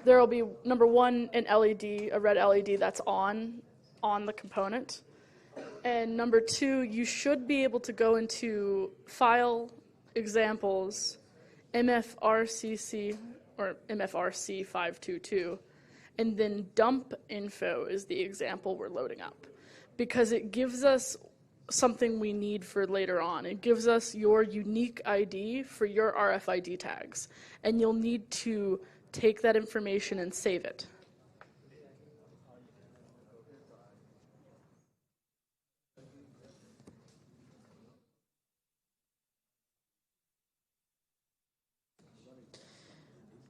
G: there will be, number one, an LED, a red LED that's on the component. And number two, you should be able to go into File, Examples, MFRCC, or MFRC522, and then Dump Info is the example we're loading up, because it gives us something we need for later on. It gives us your unique ID for your RFID tags, and you'll need to take that information and save it.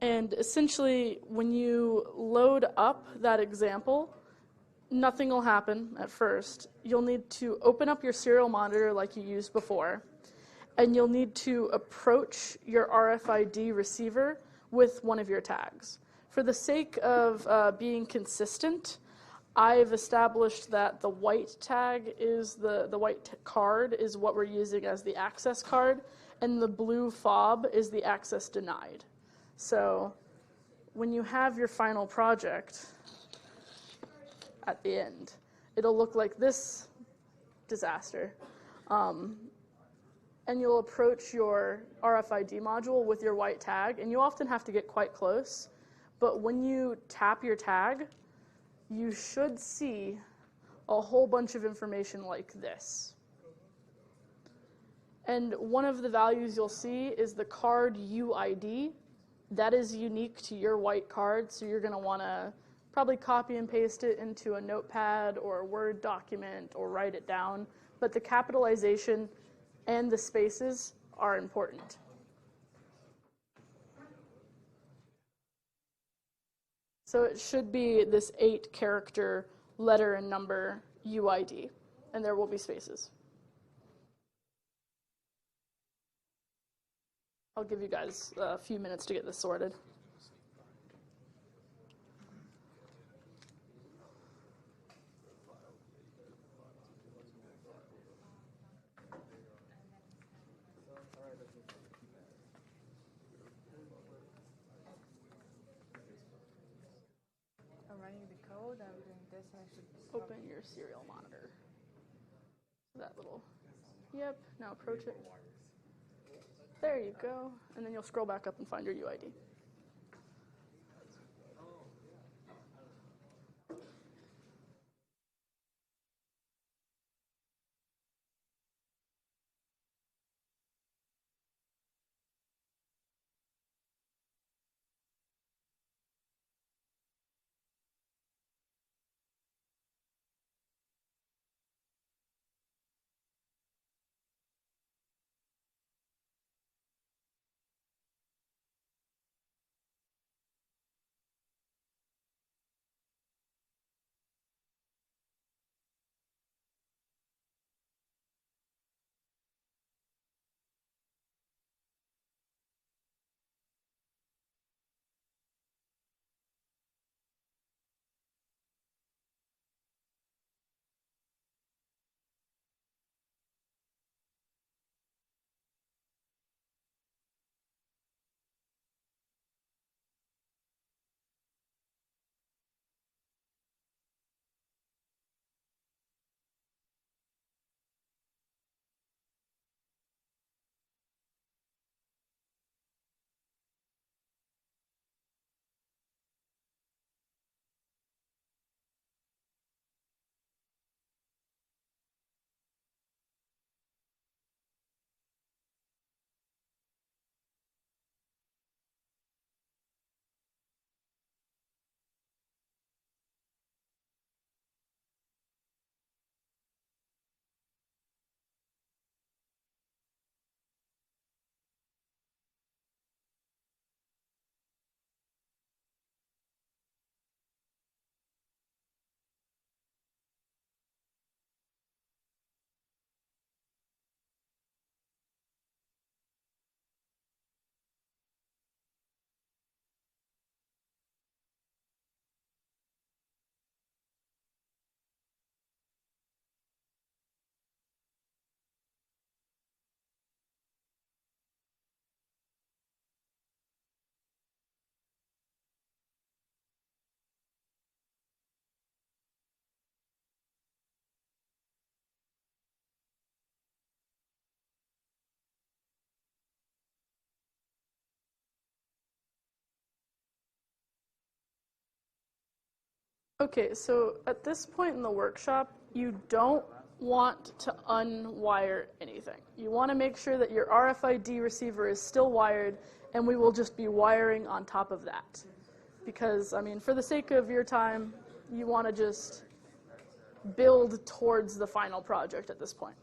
G: And essentially, when you load up that example, nothing will happen at first. You'll need to open up your serial monitor like you used before, and you'll need to approach your RFID receiver with one of your tags. For the sake of being consistent, I've established that the white tag is the white card is what we're using as the access card, and the blue fob is the access denied. So when you have your final project at the end, it'll look like this disaster. And you'll approach your RFID module with your white tag, and you often have to get quite close. But when you tap your tag, you should see a whole bunch of information like this. And one of the values you'll see is the card UID. That is unique to your white card, so you're going to want to probably copy and paste it into a notepad or a Word document or write it down. But the capitalization and the spaces are important. So it should be this 8-character letter and number UID, and there will be spaces. I'll give you guys a few minutes to get this sorted.
H: I'm running the code, I'm doing this, and I should
G: Open your serial monitor. That little, yep, now approach it. There you go, and then you'll scroll back up and find your UID. Okay, so at this point in the workshop, you don't want to unwire anything. You want to make sure that your RFID receiver is still wired, and we will just be wiring on top of that. Because, I mean, for the sake of your time, you want to just build towards the final project at this point.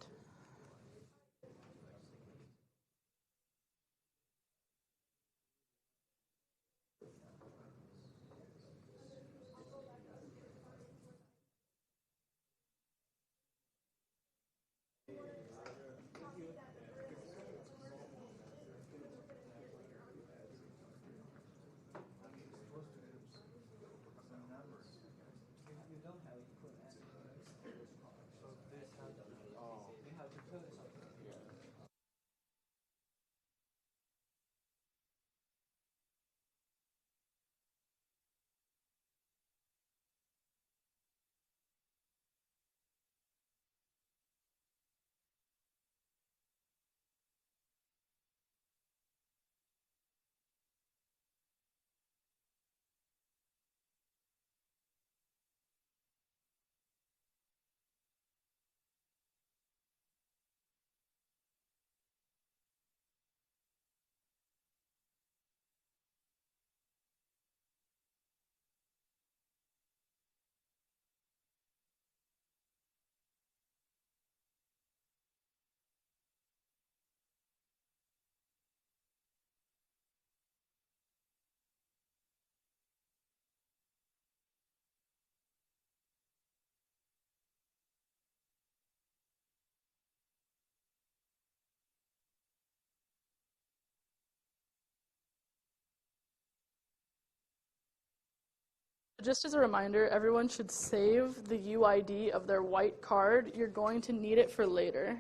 G: Just as a reminder, everyone should save the UID of their white card. You're going to need it for later.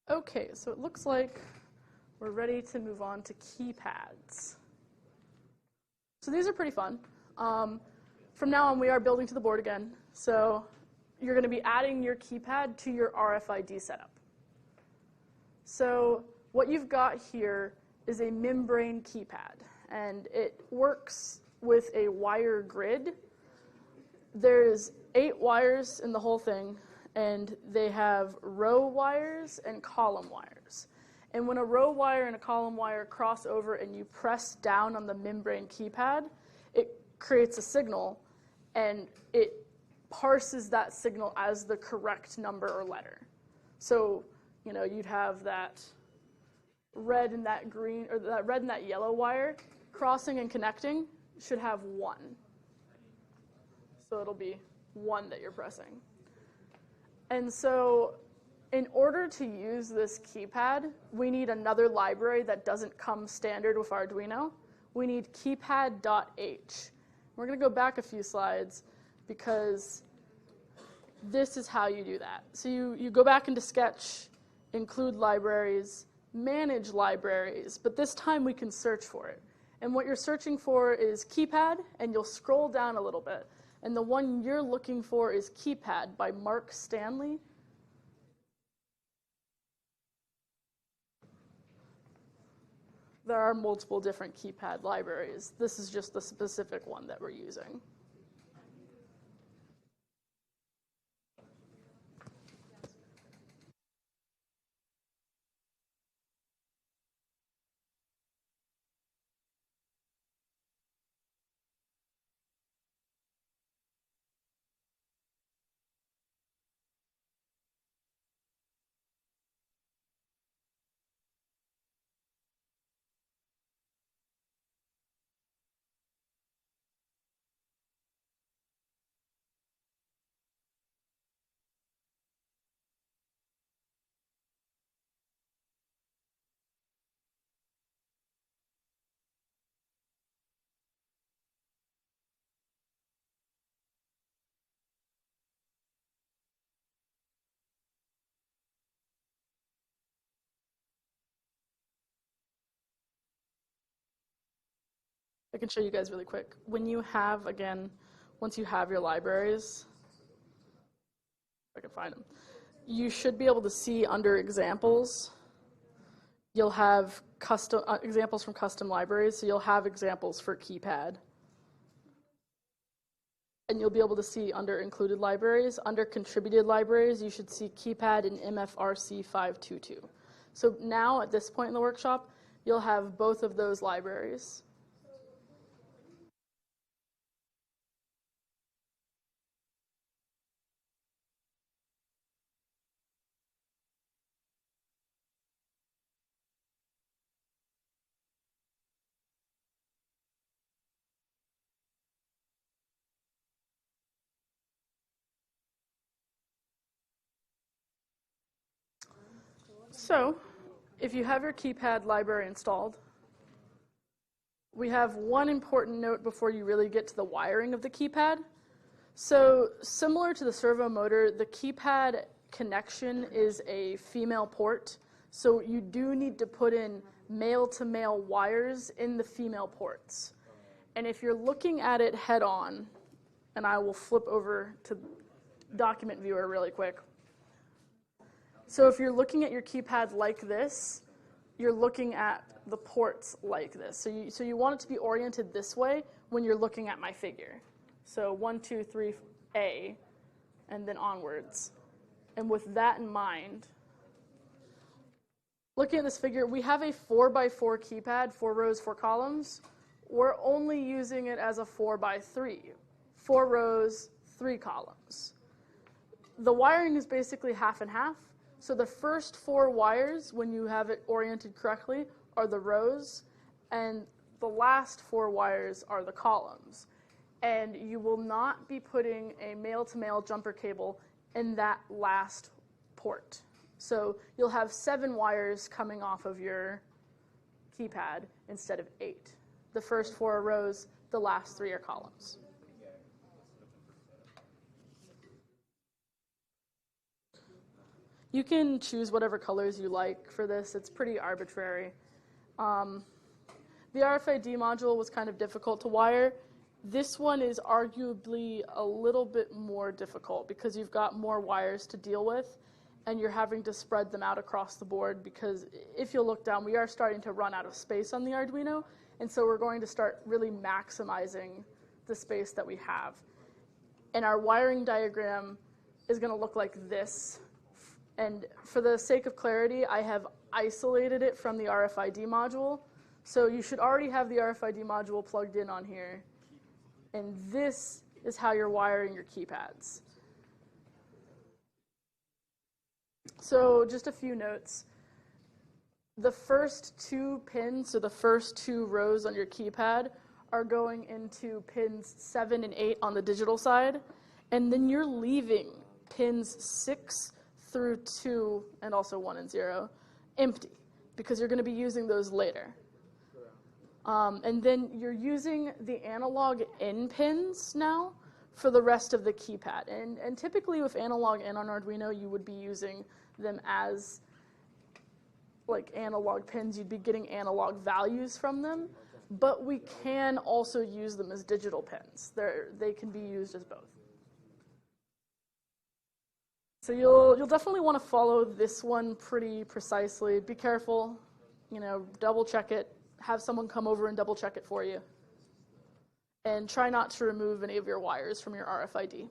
G: Okay, so it looks like we're ready to move on to keypads. So these are pretty fun. From now on, we are building to the board again. So you're going to be adding your keypad to your RFID setup. So what you've got here is a membrane keypad, and it works with a wire grid. There's 8 wires in the whole thing, and they have row wires and column wires. And when a row wire and a column wire cross over and you press down on the membrane keypad, it creates a signal, and it parses that signal as the correct number or letter. So, you know, you'd have that red and that green, or that red and that yellow wire crossing and connecting should have 1. So it'll be 1 that you're pressing. And so in order to use this keypad, we need another library that doesn't come standard with Arduino. We need keypad.h. We're going to go back a few slides because this is how you do that. So you go back into Sketch, include libraries, manage libraries, but this time we can search for it. And what you're searching for is keypad, and you'll scroll down a little bit. And the one you're looking for is Keypad by Mark Stanley. There are multiple different keypad libraries. This is just the specific one that we're using. I can show you guys really quick. When you have, again, once you have your libraries, if I can find them, you should be able to see under examples, you'll have custom examples from custom libraries. So you'll have examples for keypad. And you'll be able to see under included libraries. Under contributed libraries, you should see keypad in MFRC 522. So now at this point in the workshop, you'll have both of those libraries. So, if you have your keypad library installed, we have one important note before you really get to the wiring of the keypad. So, similar to the servo motor, the keypad connection is a female port. So, you do need to put in male-to-male wires in the female ports. And if you're looking at it head-on, and I will flip over to document viewer really quick. So if you're looking at your keypad like this, you're looking at the ports like this. So you want it to be oriented this way when you're looking at my figure. So 1, 2, 3, A, and then onwards. And with that in mind, looking at this figure, we have a 4x4 keypad, 4 rows, 4 columns. We're only using it as a 4x3, 4 rows, 3 columns. The wiring is basically half and half. So the first 4 wires, when you have it oriented correctly, are the rows, and the last 4 wires are the columns. And you will not be putting a male-to-male jumper cable in that last port. So you'll have 7 wires coming off of your keypad instead of 8. The first 4 are rows, the last 3 are columns. You can choose whatever colors you like for this. It's pretty arbitrary. The RFID module was kind of difficult to wire. This one is arguably a little bit more difficult because you've got more wires to deal with and you're having to spread them out across the board because if you'll look down, we are starting to run out of space on the Arduino, and so we're going to start really maximizing the space that we have. And our wiring diagram is going to look like this. And for the sake of clarity, I have isolated it from the RFID module. So you should already have the RFID module plugged in on here. And this is how you're wiring your keypads. So just a few notes. The first 2 pins, so the first 2 rows on your keypad, are going into pins 7 and 8 on the digital side. And then you're leaving pins 6 through 2 and also 1 and 0 empty because you're going to be using those later. And then you're using the analog in pins now for the rest of the keypad. And typically with analog in on Arduino, you would be using them as like analog pins. You'd be getting analog values from them, but we can also use them as digital pins. They can be used as both. So you'll definitely want to follow this one pretty precisely. Be careful, double check it. Have someone come over and double check it for you. And try not to remove any of your wires from your RFID.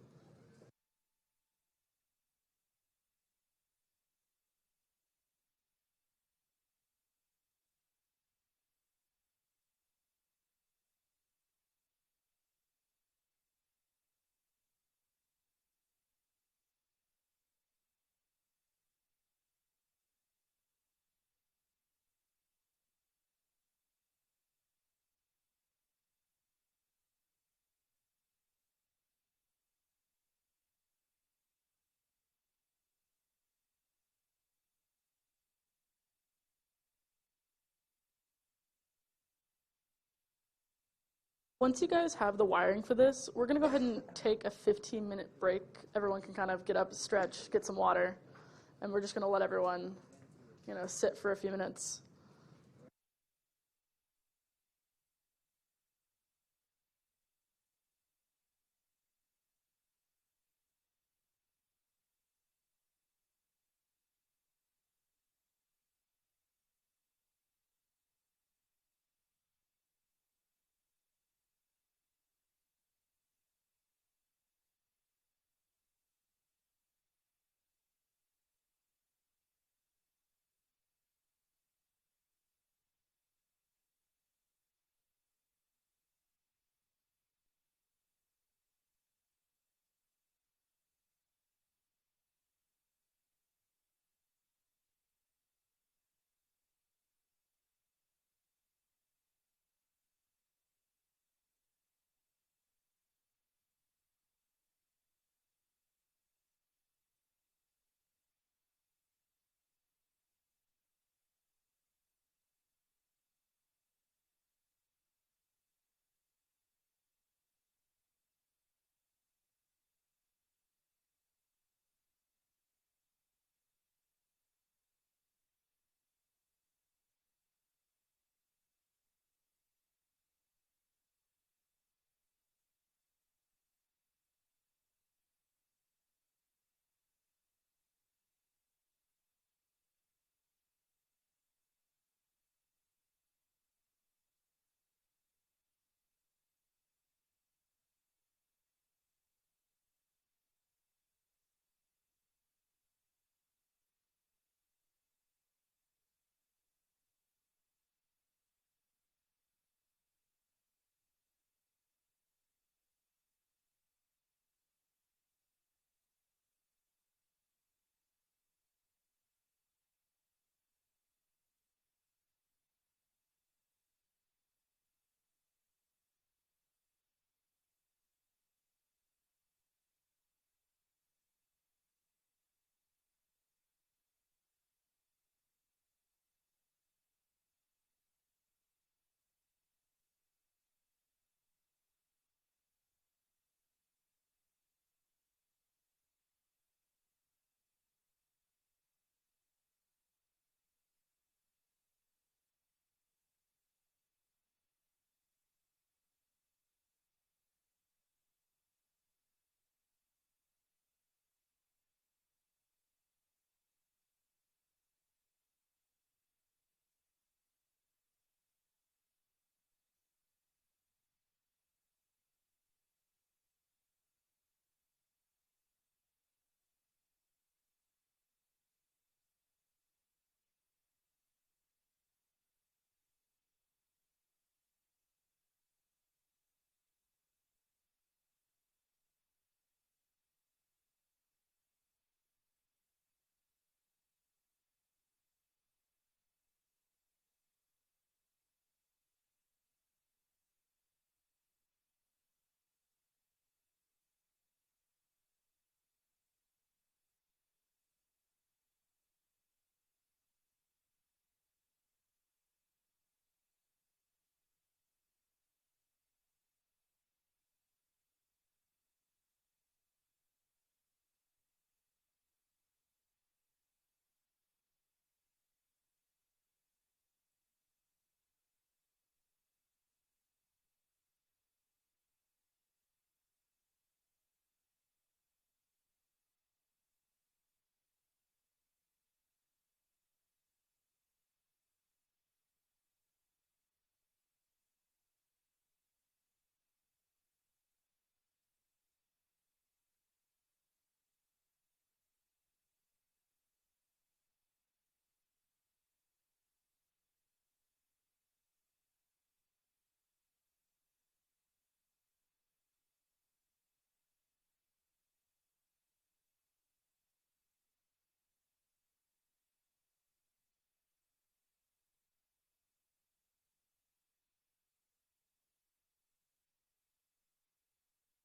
G: Once you guys have the wiring for this, we're going to go ahead and take a 15-minute break. Everyone can kind of get up, stretch, get some water, and we're just going to let everyone, sit for a few minutes.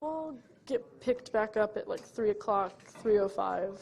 G: I'll get picked back up at like 3 o'clock, 3:05.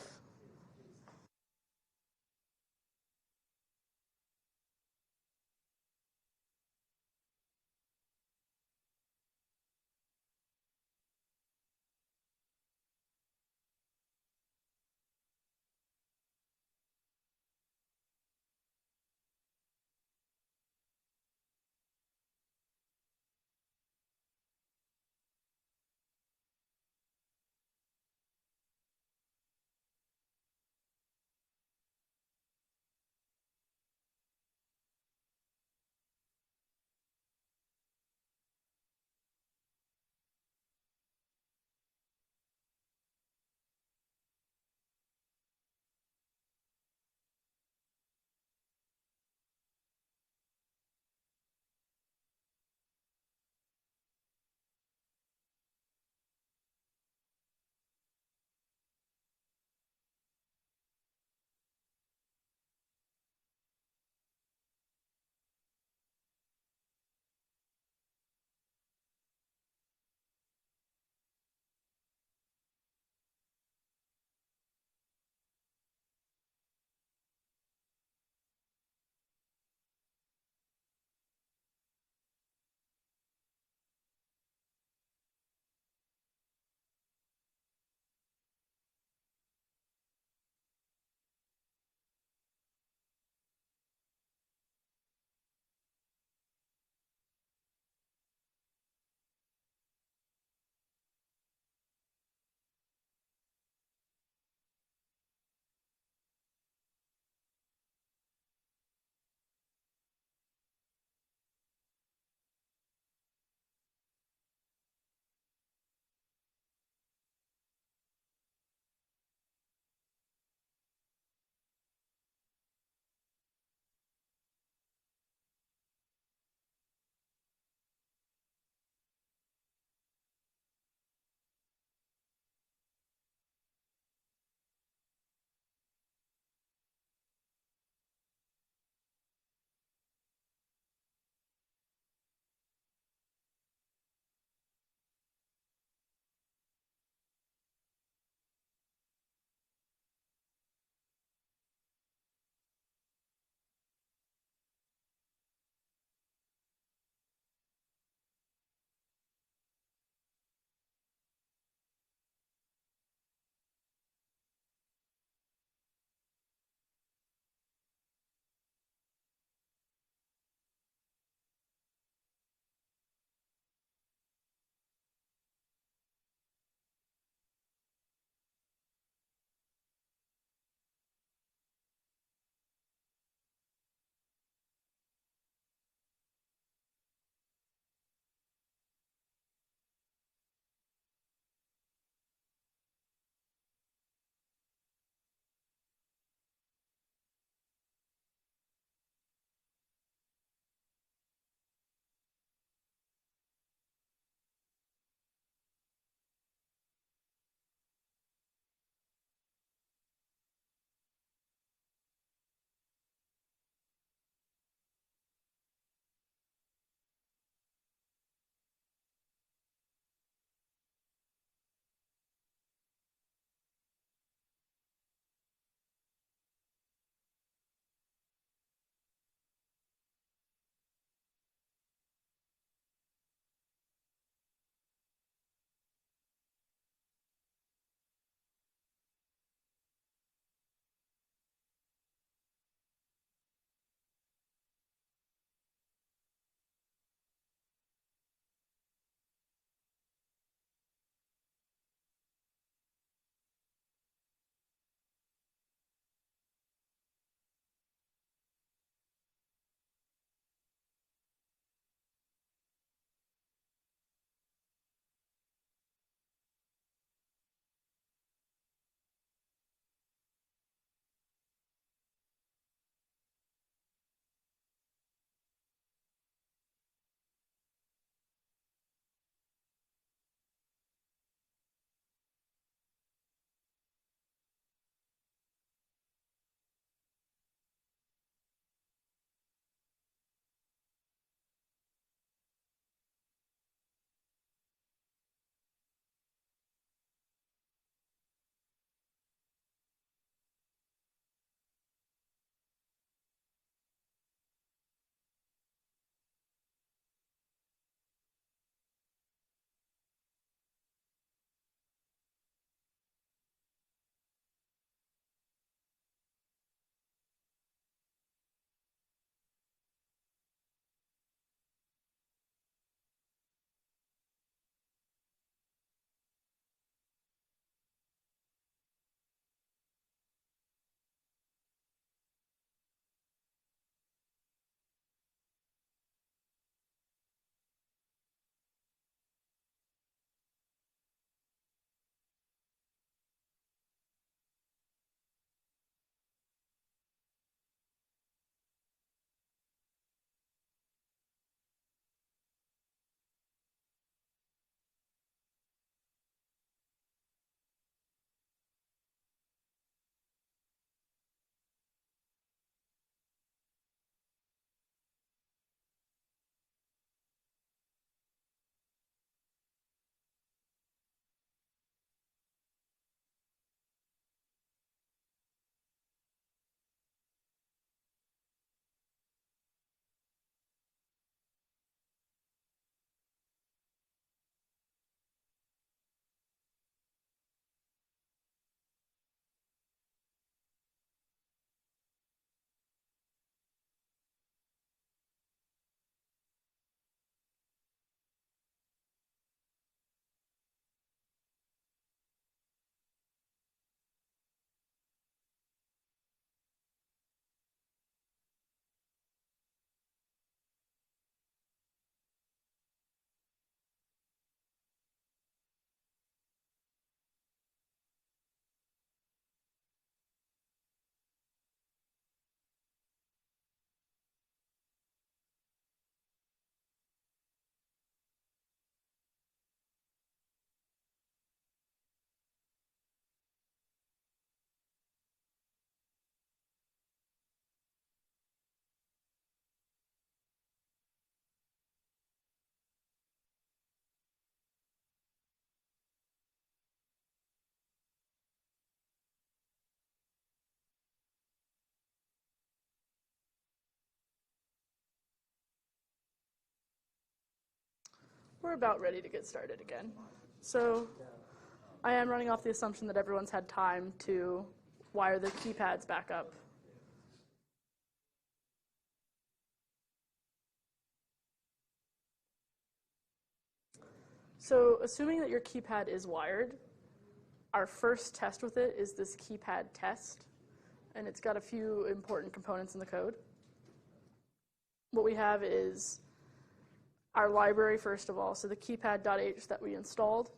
G: we're about ready to get started again. So I am running off the assumption that everyone's had time to wire their keypads back up. So assuming that your keypad is wired, our first test with it is this keypad test, and it's got a few important components in the code. What we have is our library, first of all, so the keypad.h that we installed,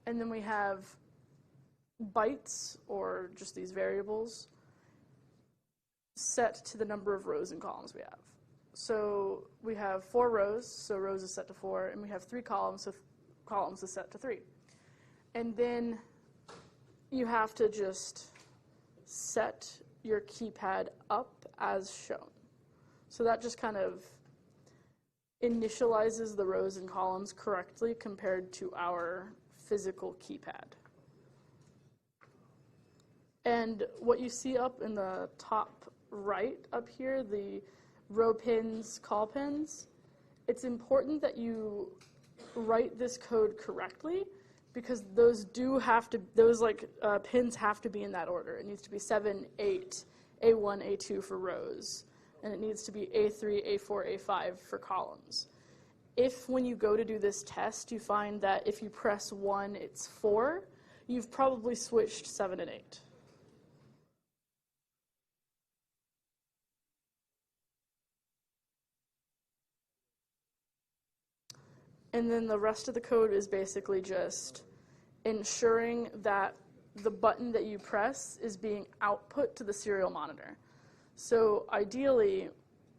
G: and then we have bytes, or just these variables, set to the number of rows and columns we have. So we have 4 rows, so rows is set to 4, and we have 3 columns, so columns is set to 3. And then you have to just set your keypad up as shown. So that just kind of initializes the rows and columns correctly compared to our physical keypad. And what you see up in the top right up here, the row pins, call pins, it's important that you write this code correctly, because those pins have to be in that order. It needs to be 7, 8, A1, A2 for rows, and it needs to be A3, A4, A5 for columns. If when you go to do this test, you find that if you press 1, it's 4, you've probably switched 7 and 8. And then the rest of the code is basically just ensuring that the button that you press is being output to the serial monitor. So ideally,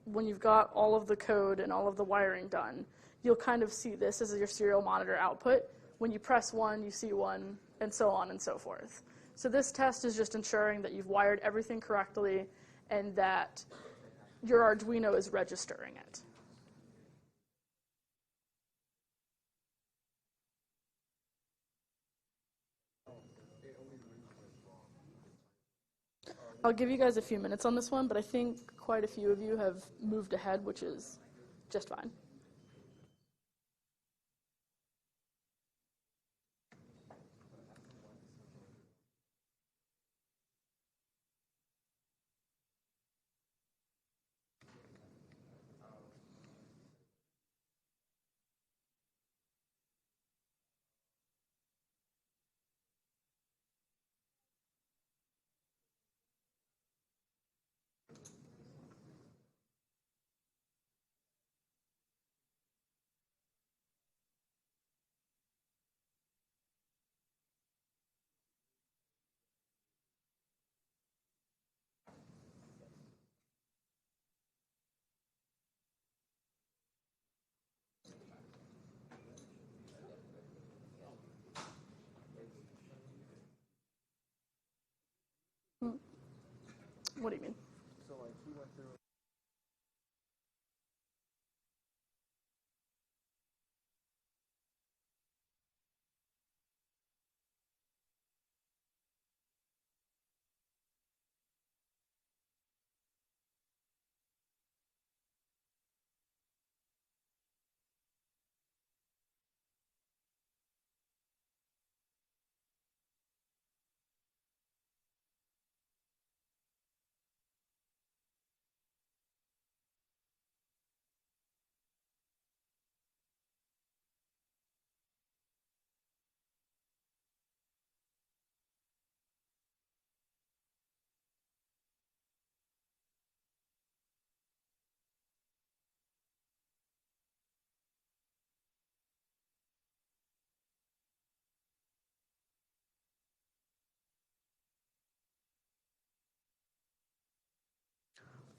G: when you've got all of the code and all of the wiring done, you'll kind of see this as your serial monitor output. When you press 1, you see 1, and so on and so forth. So this test is just ensuring that you've wired everything correctly and that your Arduino is registering it. I'll give you guys a few minutes on this one, but I think quite a few of you have moved ahead, which is just fine. What do you mean?
A: So like he went through.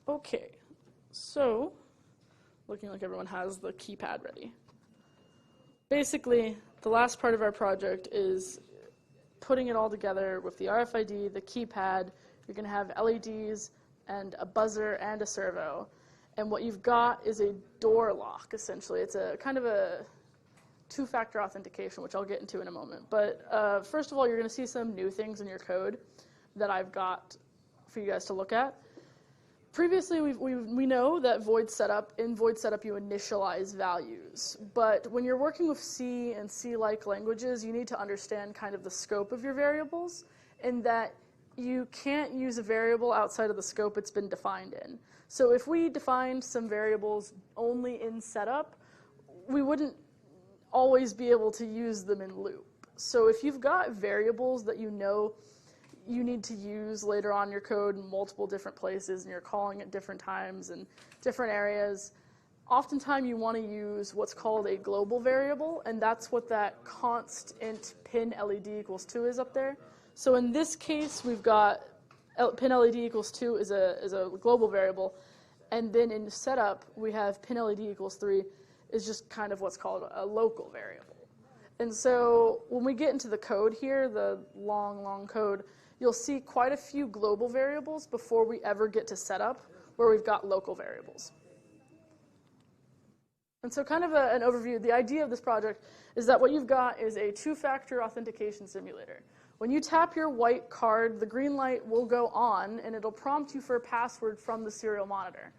G: Okay, so looking like everyone has the keypad ready. Basically, the last part of our project is putting it all together with the RFID, the keypad. You're going to have LEDs and a buzzer and a servo. And what you've got is a door lock, essentially. It's a kind of a two-factor authentication, which I'll get into in a moment. But first of all, you're going to see some new things in your code that I've got for you guys to look at. previously, we know that in void setup you initialize values, but when you're working with C and C-like languages, you need to understand kind of the scope of your variables, and that you can't use a variable outside of the scope it's been defined in. So if we defined some variables only in setup, we wouldn't always be able to use them in loop. So if you've got variables that you know you need to use later on in your code in multiple different places and you're calling at different times and different areas, oftentimes you want to use what's called a global variable, and that's what that const int pin LED equals 2 is up there. So in this case, we've got pin LED equals 2 is a global variable, and then in setup, we have pin LED equals 3 is just kind of what's called a local variable. And so when we get into the code here, the long code, you'll see quite a few global variables before we ever get to setup, where we've got local variables. And so kind of an overview, the idea of this project is that what you've got is a two-factor authentication simulator. When you tap your white card, the green light will go on, and it'll prompt you for a password from the serial monitor.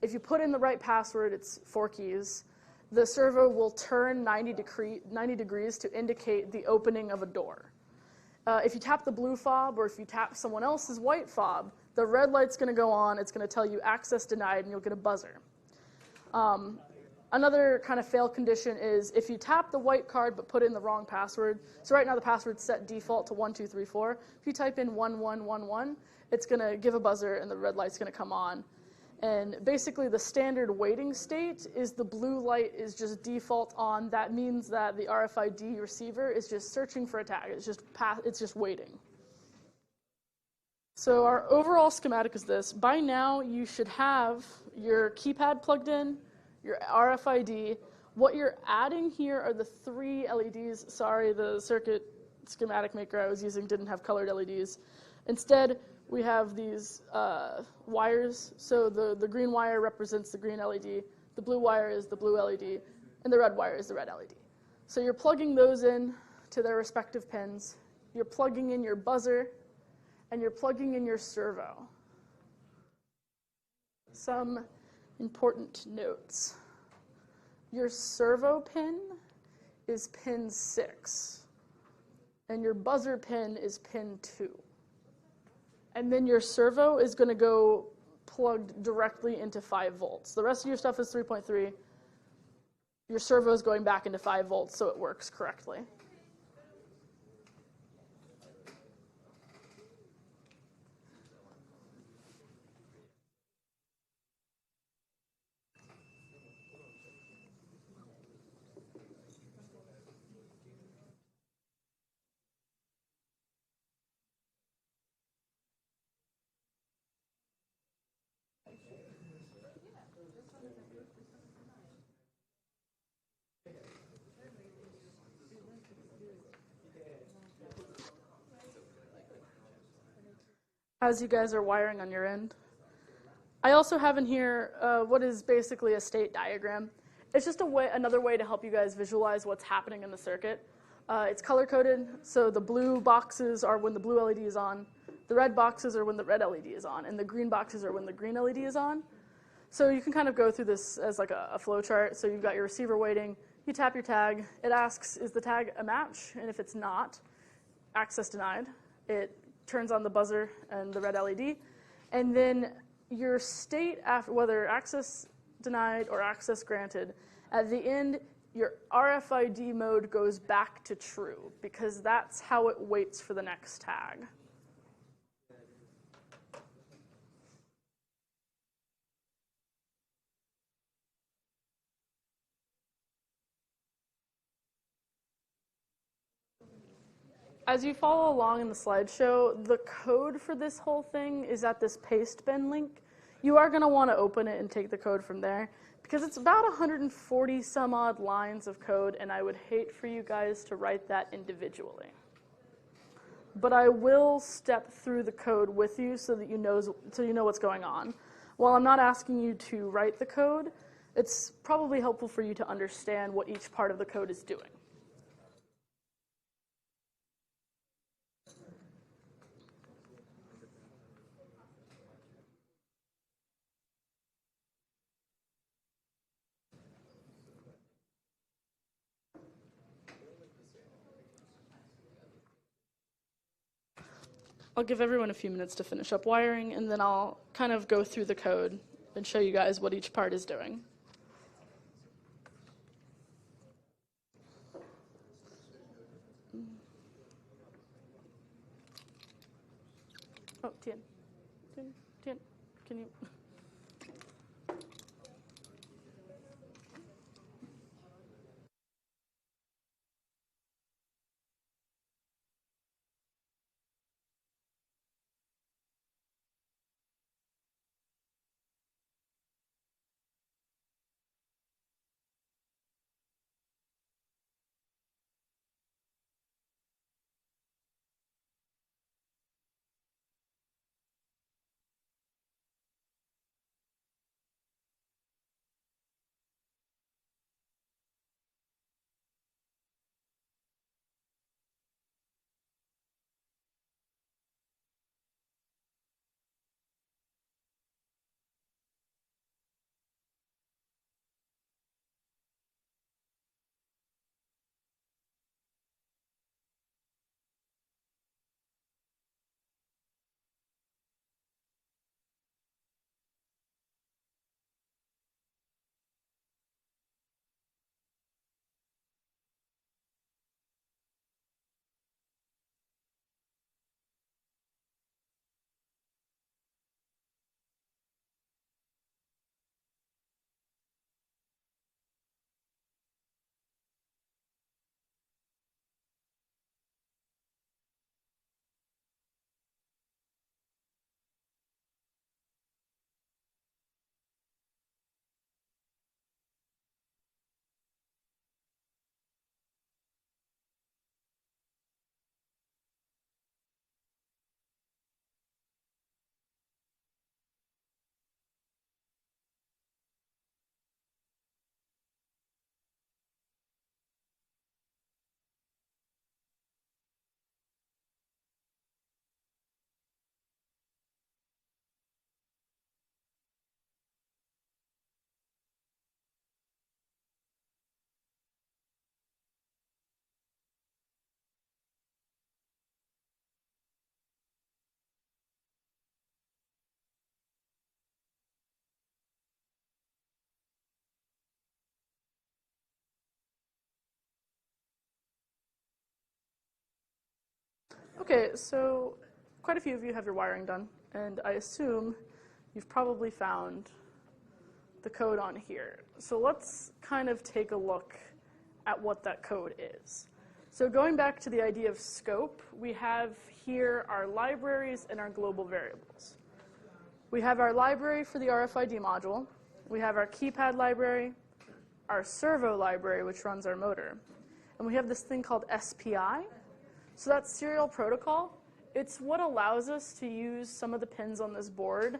G: If you put in the right password, it's 4 keys, the servo will turn 90 degrees to indicate the opening of a door. If you tap the blue fob, or if you tap someone else's white fob, the red light's going to go on, it's going to tell you access denied, and you'll get a buzzer. Another kind of fail condition is if you tap the white card but put in the wrong password. So right now the password's set default to 1234. If you type in 1111, it's going to give a buzzer and the red light's going to come on. And basically the standard waiting state is the blue light is just default on. That means that the RFID receiver is just searching for a tag. It's just waiting. So our overall schematic is this. By now you should have your keypad plugged in, your RFID. What you're adding here are the 3 LEDs. Sorry, the circuit schematic maker I was using didn't have colored LEDs. Instead, we have these wires. So the green wire represents the green LED, the blue wire is the blue LED, and the red wire is the red LED. So you're plugging those in to their respective pins. You're plugging in your buzzer, and you're plugging in your servo. Some important notes. Your servo pin is pin 6, and your buzzer pin is pin 2. And then your servo is going to go plugged directly into 5 volts. The rest of your stuff is 3.3. Your servo is going back into 5 volts, so it works correctly. As you guys are wiring on your end. I also have in here what is basically a state diagram. It's just another way to help you guys visualize what's happening in the circuit. It's color-coded, so the blue boxes are when the blue LED is on, the red boxes are when the red LED is on, and the green boxes are when the green LED is on. So you can kind of go through this as like a flow chart. So you've got your receiver waiting, you tap your tag, it asks, is the tag a match? And if it's not, access denied. It turns on the buzzer and the red LED, and then your state after whether access denied or access granted, at the end your RFID mode goes back to true because that's how it waits for the next tag. As you follow along in the slideshow, the code for this whole thing is at this paste bin link. You are going to want to open it and take the code from there because it's about 140 some odd lines of code, and I would hate for you guys to write that individually. But I will step through the code with you so that you know what's going on. While I'm not asking you to write the code, it's probably helpful for you to understand what each part of the code is doing. I'll give everyone a few minutes to finish up wiring, and then I'll kind of go through the code and show you guys what each part is doing. Oh, Tien, can you? Okay, so quite a few of you have your wiring done, and I assume you've probably found the code on here. So let's kind of take a look at what that code is. So going back to the idea of scope, we have here our libraries and our global variables. We have our library for the RFID module. We have our keypad library, our servo library, which runs our motor. And we have this thing called SPI. So that's serial protocol. It's what allows us to use some of the pins on this board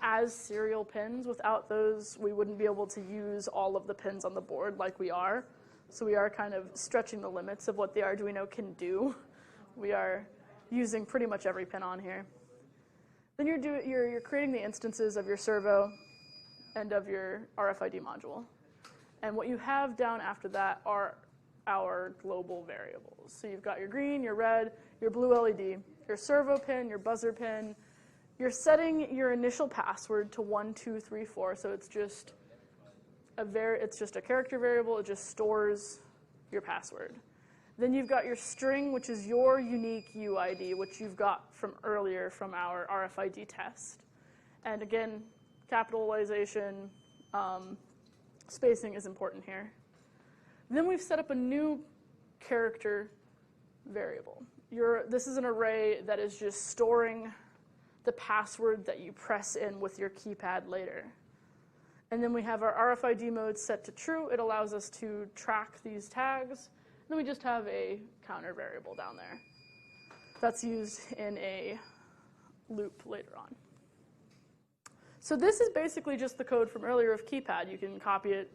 G: as serial pins. Without those, we wouldn't be able to use all of the pins on the board like we are. So we are kind of stretching the limits of what the Arduino can do. We are using pretty much every pin on here. Then you're creating the instances of your servo and of your RFID module. And what you have down after that are our global variables. So you've got your green, your red, your blue LED, your servo pin, your buzzer pin. You're setting your initial password to 1, 2, 3, 4. So it's just a character variable. It just stores your password. Then you've got your string, which is your unique UID, which you've got from earlier from our RFID test. And again, capitalization, spacing is important here. Then we've set up a new character variable. This is an array that is just storing the password that you press in with your keypad later. And then we have our RFID mode set to true. It allows us to track these tags. And then we just have a counter variable down there. That's used in a loop later on. So this is basically just the code from earlier of keypad. You can copy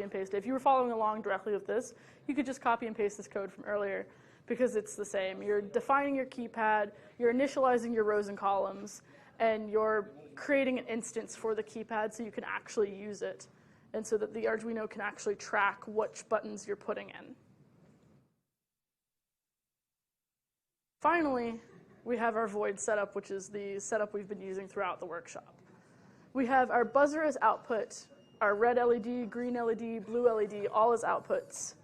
G: and paste it. If you were following along directly with this, you could just copy and paste this code from earlier because it's the same. You're defining your keypad, you're initializing your rows and columns, and you're creating an instance for the keypad so you can actually use it, and so that the Arduino can actually track which buttons you're putting in. Finally, we have our void setup, which is the setup we've been using throughout the workshop. We have our buzzer as output, our red LED, green LED, blue LED, all as outputs.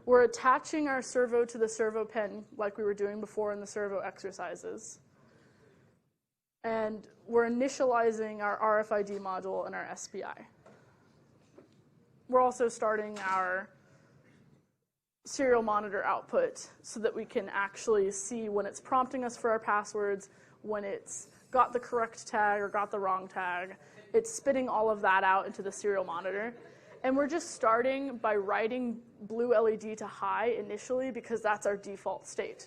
G: We're attaching our servo to the servo pin like we were doing before in the servo exercises. And we're initializing our RFID module and our SPI. We're also starting our serial monitor output so that we can actually see when it's prompting us for our passwords, when it's got the correct tag or got the wrong tag. It's spitting all of that out into the serial monitor. And we're just starting by writing blue LED to high initially because that's our default state.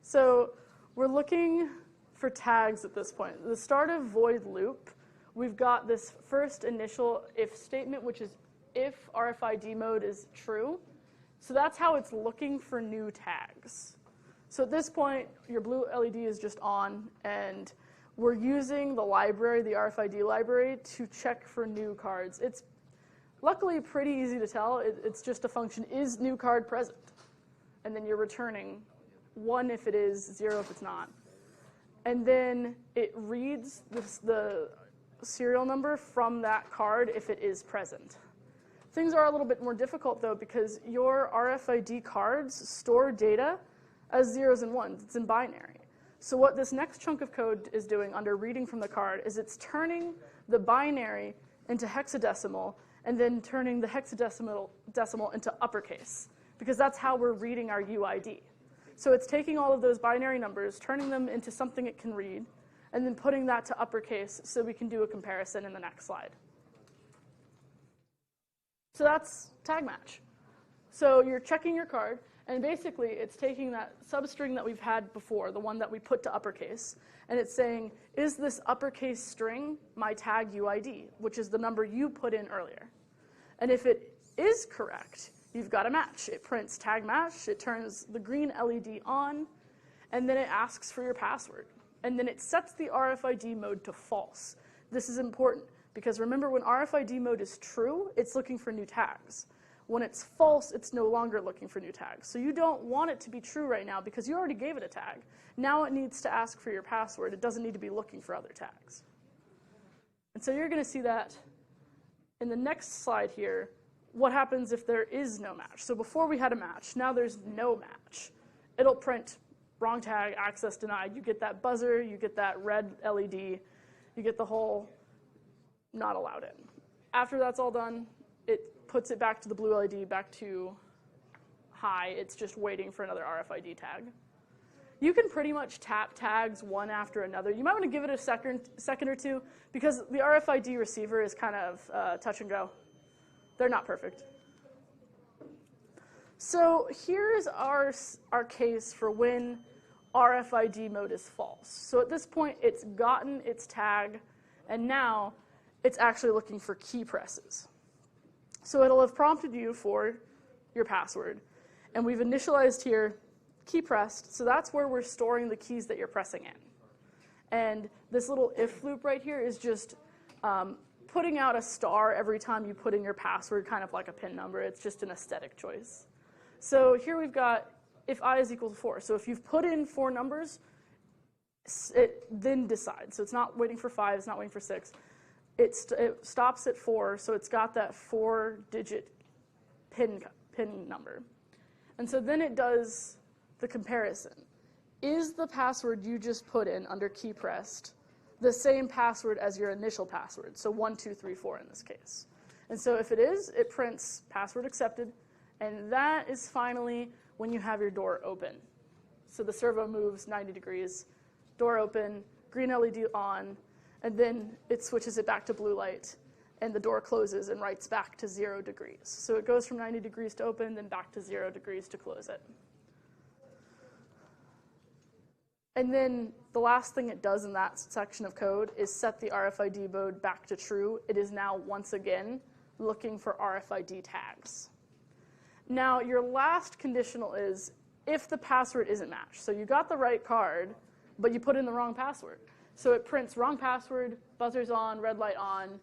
G: So we're looking for tags at this point. At the start of void loop, we've got this first initial if statement, which is if RFID mode is true. So that's how it's looking for new tags. So at this point, your blue LED is just on, and we're using the library, the RFID library, to check for new cards. It's luckily pretty easy to tell. It's just a function, is new card present? And then you're returning 1 if it is, 0 if it's not. And then it reads the serial number from that card if it is present. Things are a little bit more difficult, though, because your RFID cards store data as zeros and ones. It's in binary. So what this next chunk of code is doing under reading from the card is it's turning the binary into hexadecimal and then turning the hexadecimal into uppercase, because that's how we're reading our UID. So it's taking all of those binary numbers, turning them into something it can read, and then putting that to uppercase so we can do a comparison in the next slide. So that's tag match. So you're checking your card, and basically it's taking that substring that we've had before, the one that we put to uppercase, and it's saying, is this uppercase string my tag UID, which is the number you put in earlier? And if it is correct, you've got a match. It prints tag match, it turns the green LED on, and then it asks for your password. And then it sets the RFID mode to false. This is important because remember, when RFID mode is true, it's looking for new tags. When it's false, it's no longer looking for new tags. So you don't want it to be true right now because you already gave it a tag. Now it needs to ask for your password. It doesn't need to be looking for other tags. And so you're going to see that in the next slide here, what happens if there is no match. So before we had a match, now there's no match. It'll print wrong tag, access denied. You get that buzzer, you get that red LED, you get the whole not allowed in. After that's all done, it puts it back to the blue LED, back to high. It's just waiting for another RFID tag. You can pretty much tap tags one after another. You might want to give it a second or two because the RFID receiver is kind of touch and go. They're not perfect. So here's our case for when RFID mode is false. So at this point, it's gotten its tag, and now it's actually looking for key presses. So it'll have prompted you for your password, and we've initialized here key pressed, so that's where we're storing the keys that you're pressing in. And this little if loop right here is just putting out a star every time you put in your password, kind of like a PIN number. It's just an aesthetic choice. So here we've got if I is equal to 4. So if you've put in 4 numbers, it then decides. So it's not waiting for 5, it's not waiting for 6. It stops at 4, so it's got that 4-digit PIN number. And so then it does the comparison. Is the password you just put in under key pressed the same password as your initial password? So 1, 2, 3, 4 in this case. And so if it is, it prints password accepted, and that is finally when you have your door open. So the servo moves 90 degrees, door open, green LED on, and then it switches it back to blue light, and the door closes and writes back to 0 degrees. So it goes from 90 degrees to open, then back to 0 degrees to close it. And then the last thing it does in that section of code is set the RFID mode back to true. It is now once again looking for RFID tags. Now your last conditional is if the password isn't matched. So you got the right card, but you put in the wrong password. So it prints wrong password, buzzer's on, red light on,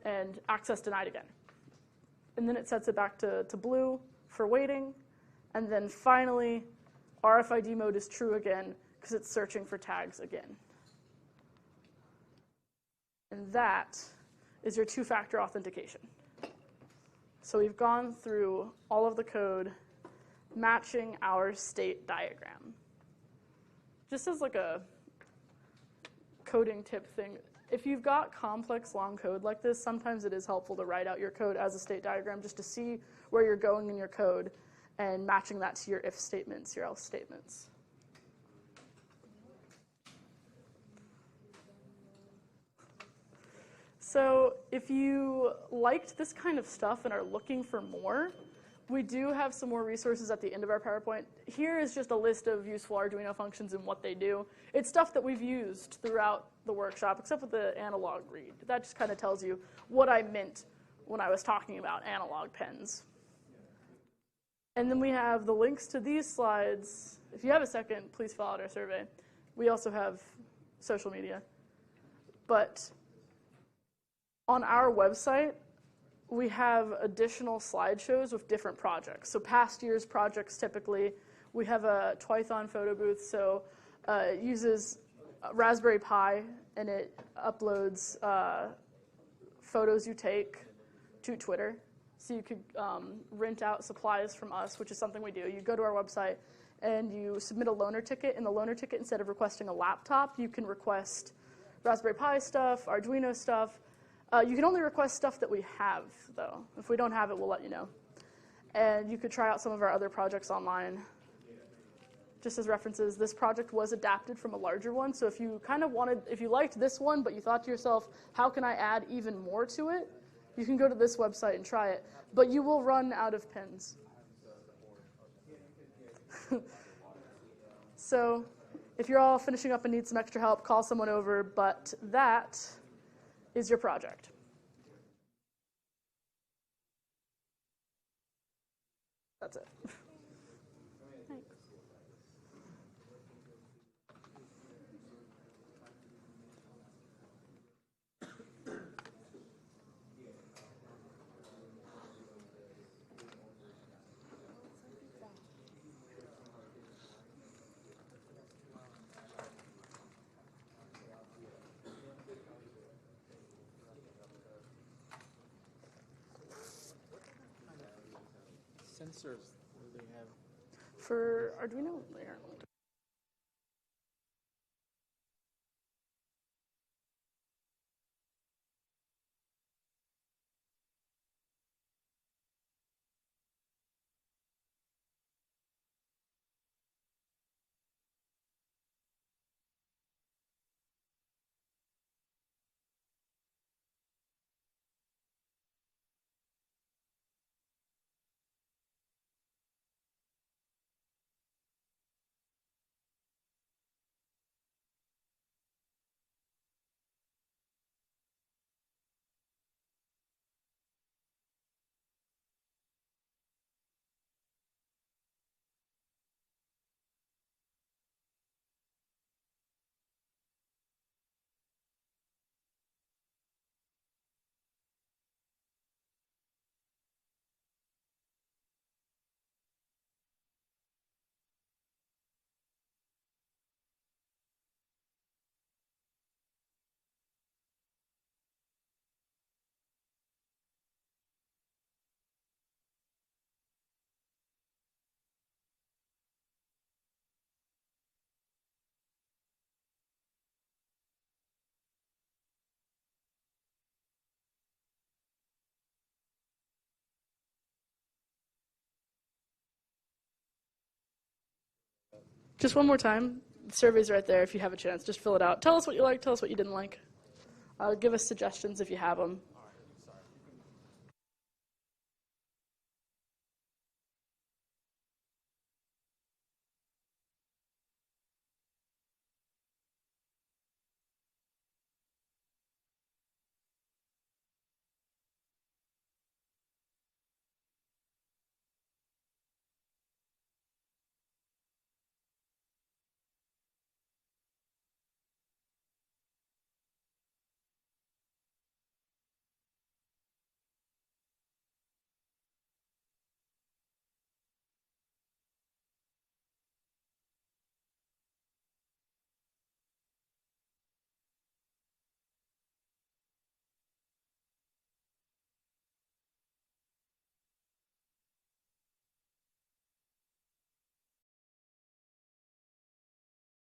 G: and access denied again. and then it sets it back to blue for waiting, and then finally RFID mode is true again because it's searching for tags again. And that is your two-factor authentication. So we've gone through all of the code matching our state diagram. Just as like a coding tip thing, if you've got complex long code like this, sometimes it is helpful to write out your code as a state diagram just to see where you're going in your code and matching that to your if statements, your else statements. So if you liked this kind of stuff and are looking for more, we do have some more resources at the end of our PowerPoint. Here is just a list of useful Arduino functions and what they do. It's stuff that we've used throughout the workshop, except with the analog read. That just kind of tells you what I meant when I was talking about analog pens. And then we have the links to these slides. If you have a second, please fill out our survey. We also have social media. But on our website, we have additional slideshows with different projects. So past year's projects typically, we have a Twython photo booth, so it uses Raspberry Pi, and it uploads photos you take to Twitter. So you could rent out supplies from us, which is something we do. You go to our website, and you submit a loaner ticket. In the loaner ticket, instead of requesting a laptop, you can request Raspberry Pi stuff, Arduino stuff. You can only request stuff that we have, though. If we don't have it, we'll let you know. And you could try out some of our other projects online. Just as references, this project was adapted from a larger one, so if you if you liked this one, but you thought to yourself, how can I add even more to it? You can go to this website and try it, but you will run out of pins. So if you're all finishing up and need some extra help, call someone over, but that is your project. That's it. Thanks.
A: Sensors do they have?
G: For Arduino, there. Just one more time. The survey's right there if you have a chance. Just fill it out. Tell us what you like. Tell us what you didn't like. Give us suggestions if you have them.